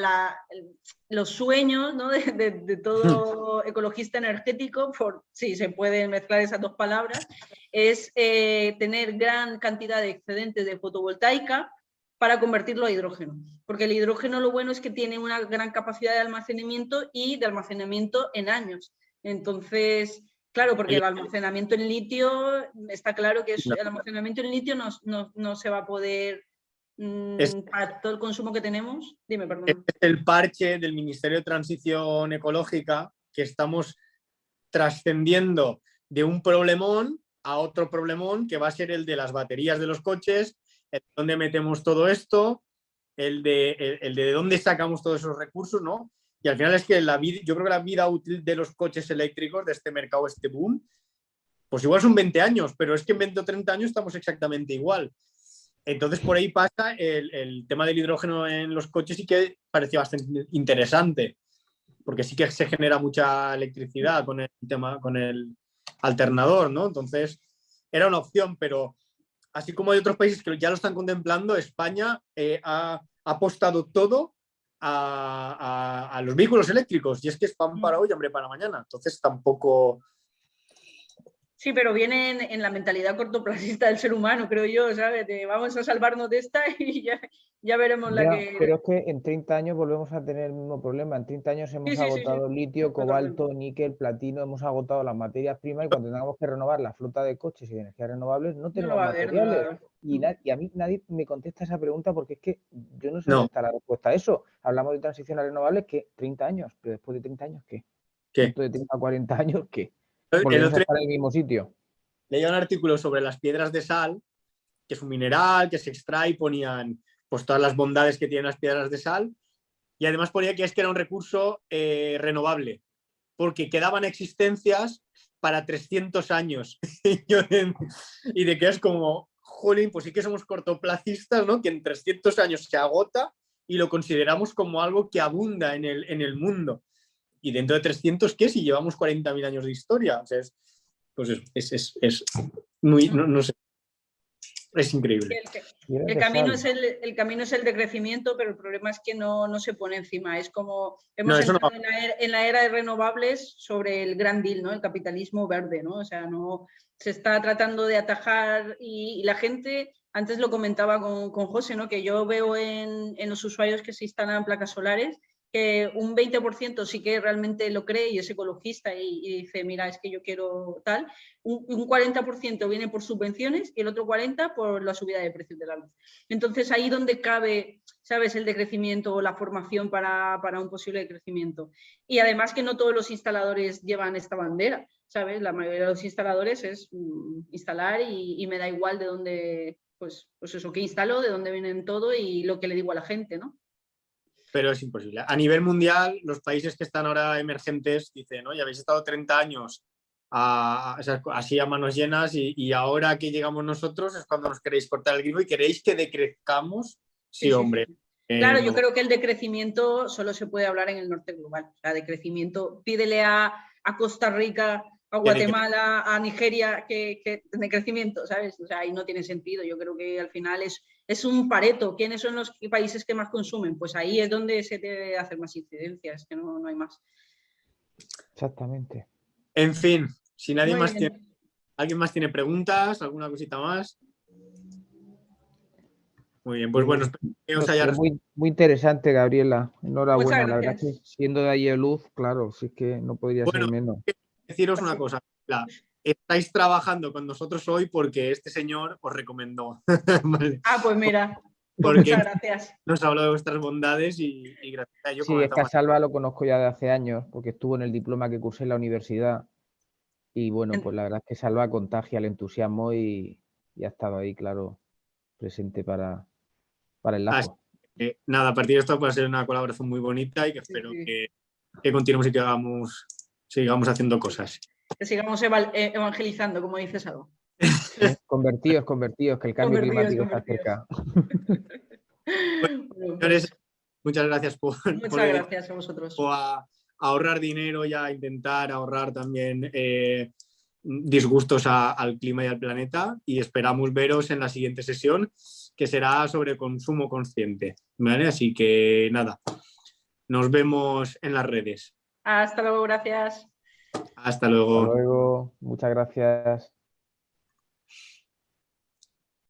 los sueños, ¿no? de todo ecologista energético, sí, se pueden mezclar esas dos palabras, es tener gran cantidad de excedentes de fotovoltaica para convertirlo a hidrógeno. Porque el hidrógeno lo bueno es que tiene una gran capacidad de almacenamiento y de almacenamiento en años. Entonces, claro, porque el almacenamiento en litio, está claro que el almacenamiento en litio no se va a poder para todo el consumo que tenemos. Dime, perdón. Es el parche del Ministerio de Transición Ecológica que estamos trascendiendo de un problemón a otro problemón que va a ser el de las baterías de los coches, el de dónde metemos todo esto, el de dónde sacamos todos esos recursos, ¿no? Y al final es que yo creo que la vida útil de los coches eléctricos, de este mercado, este boom, pues igual son 20 años, pero es que en 20 o 30 años estamos exactamente igual. Entonces por ahí pasa el tema del hidrógeno en los coches y que parecía bastante interesante, porque sí que se genera mucha electricidad con el alternador, ¿no? Entonces era una opción, pero así como hay otros países que ya lo están contemplando, España ha apostado todo a los vehículos eléctricos, y es que es pan para hoy, hambre para mañana. Entonces tampoco... Sí, pero viene en la mentalidad cortoplacista del ser humano, creo yo, ¿sabes? De vamos a salvarnos de esta y ya veremos la que... Pero es que en 30 años volvemos a tener el mismo problema. En 30 años hemos Sí. agotado litio, Totalmente. cobalto, níquel, platino, hemos agotado las materias primas y cuando tengamos que renovar la flota de coches y de energías renovables no No lo tenemos va a haber, no lo va a materiales. haber. Y a mí nadie me contesta esa pregunta porque es que yo no sé No. dónde está la respuesta a eso. Hablamos de transición a renovables, ¿qué? 30 años, pero después de 30 años, ¿qué? ¿Qué? Dentro de 30 a 40 años, ¿qué? El Volvemos a otro estar en el mismo sitio. leía un artículo sobre las piedras de sal, que es un mineral que se extrae, y ponían pues todas las bondades que tienen las piedras de sal, y además ponía que era un recurso renovable, porque quedaban existencias para 300 años. Y de que es como, jolín, pues sí que somos cortoplacistas, ¿no? Que en 300 años se agota y lo consideramos como algo que abunda en el mundo. Y dentro de 300, ¿qué? Si llevamos 40.000 años de historia. O sea, es muy, no sé, es increíble. El camino es el camino es el de crecimiento, pero el problema es que no se pone encima. Es como hemos entrado en la era de renovables sobre el Gran Deal, ¿no? El capitalismo verde, ¿no? O sea, no se está tratando de atajar y la gente, antes lo comentaba con José, ¿no? Que yo veo en los usuarios que se instalan placas solares que un 20% sí que realmente lo cree y es ecologista y dice, mira, es que yo quiero tal, un 40% viene por subvenciones y el otro 40% por la subida de precios de la luz. Entonces, ahí donde cabe, ¿sabes?, el decrecimiento o la formación para un posible crecimiento. Y además que no todos los instaladores llevan esta bandera, ¿sabes? La mayoría de los instaladores es instalar y me da igual de dónde, pues eso que instalo, de dónde vienen todo y lo que le digo a la gente, ¿no? Pero es imposible. A nivel mundial, los países que están ahora emergentes dicen, oye, habéis estado 30 años así a manos llenas y ahora que llegamos nosotros es cuando nos queréis cortar el grifo y queréis que decrezcamos. Sí, hombre. Claro, yo creo que el decrecimiento solo se puede hablar en el norte global. O sea, de crecimiento, pídele a Costa Rica, a Guatemala, a Nigeria, que de crecimiento, ¿sabes? O sea, ahí no tiene sentido. Yo creo que al final es un Pareto. ¿Quiénes son los países que más consumen? Pues ahí es donde se debe hacer más incidencia, es que no hay más. Exactamente. En fin, si nadie más tiene... ¿Alguien más tiene preguntas? ¿Alguna cosita más? Muy bien, pues bueno, espero que os haya... Muy interesante, Gabriela. Enhorabuena. Muchas gracias. La verdad es que siendo de Ayeluz, claro, sí es que no podría ser menos. Deciros una cosa. Estáis trabajando con nosotros hoy porque este señor os recomendó. ¿Vale? Ah, pues mira. Porque muchas gracias. Nos habló de vuestras bondades y gracias a ello. Sí, es que a Salva lo conozco ya de hace años, porque estuvo en el diploma que cursé en la universidad. Y bueno, pues la verdad es que Salva contagia el entusiasmo y ha estado ahí, claro, presente para el lazo. Nada, a partir de esto puede ser una colaboración muy bonita y que espero que continuemos y que sigamos haciendo cosas. Que sigamos evangelizando, como dices algo. Convertidos, que el cambio climático está cerca. Bueno, señores, muchas gracias gracias a vosotros. A ahorrar dinero y a intentar ahorrar también disgustos al clima y al planeta, y esperamos veros en la siguiente sesión, que será sobre consumo consciente, ¿vale? Así que nada, nos vemos en las redes. Hasta luego, gracias. Hasta luego. Hasta luego, muchas gracias.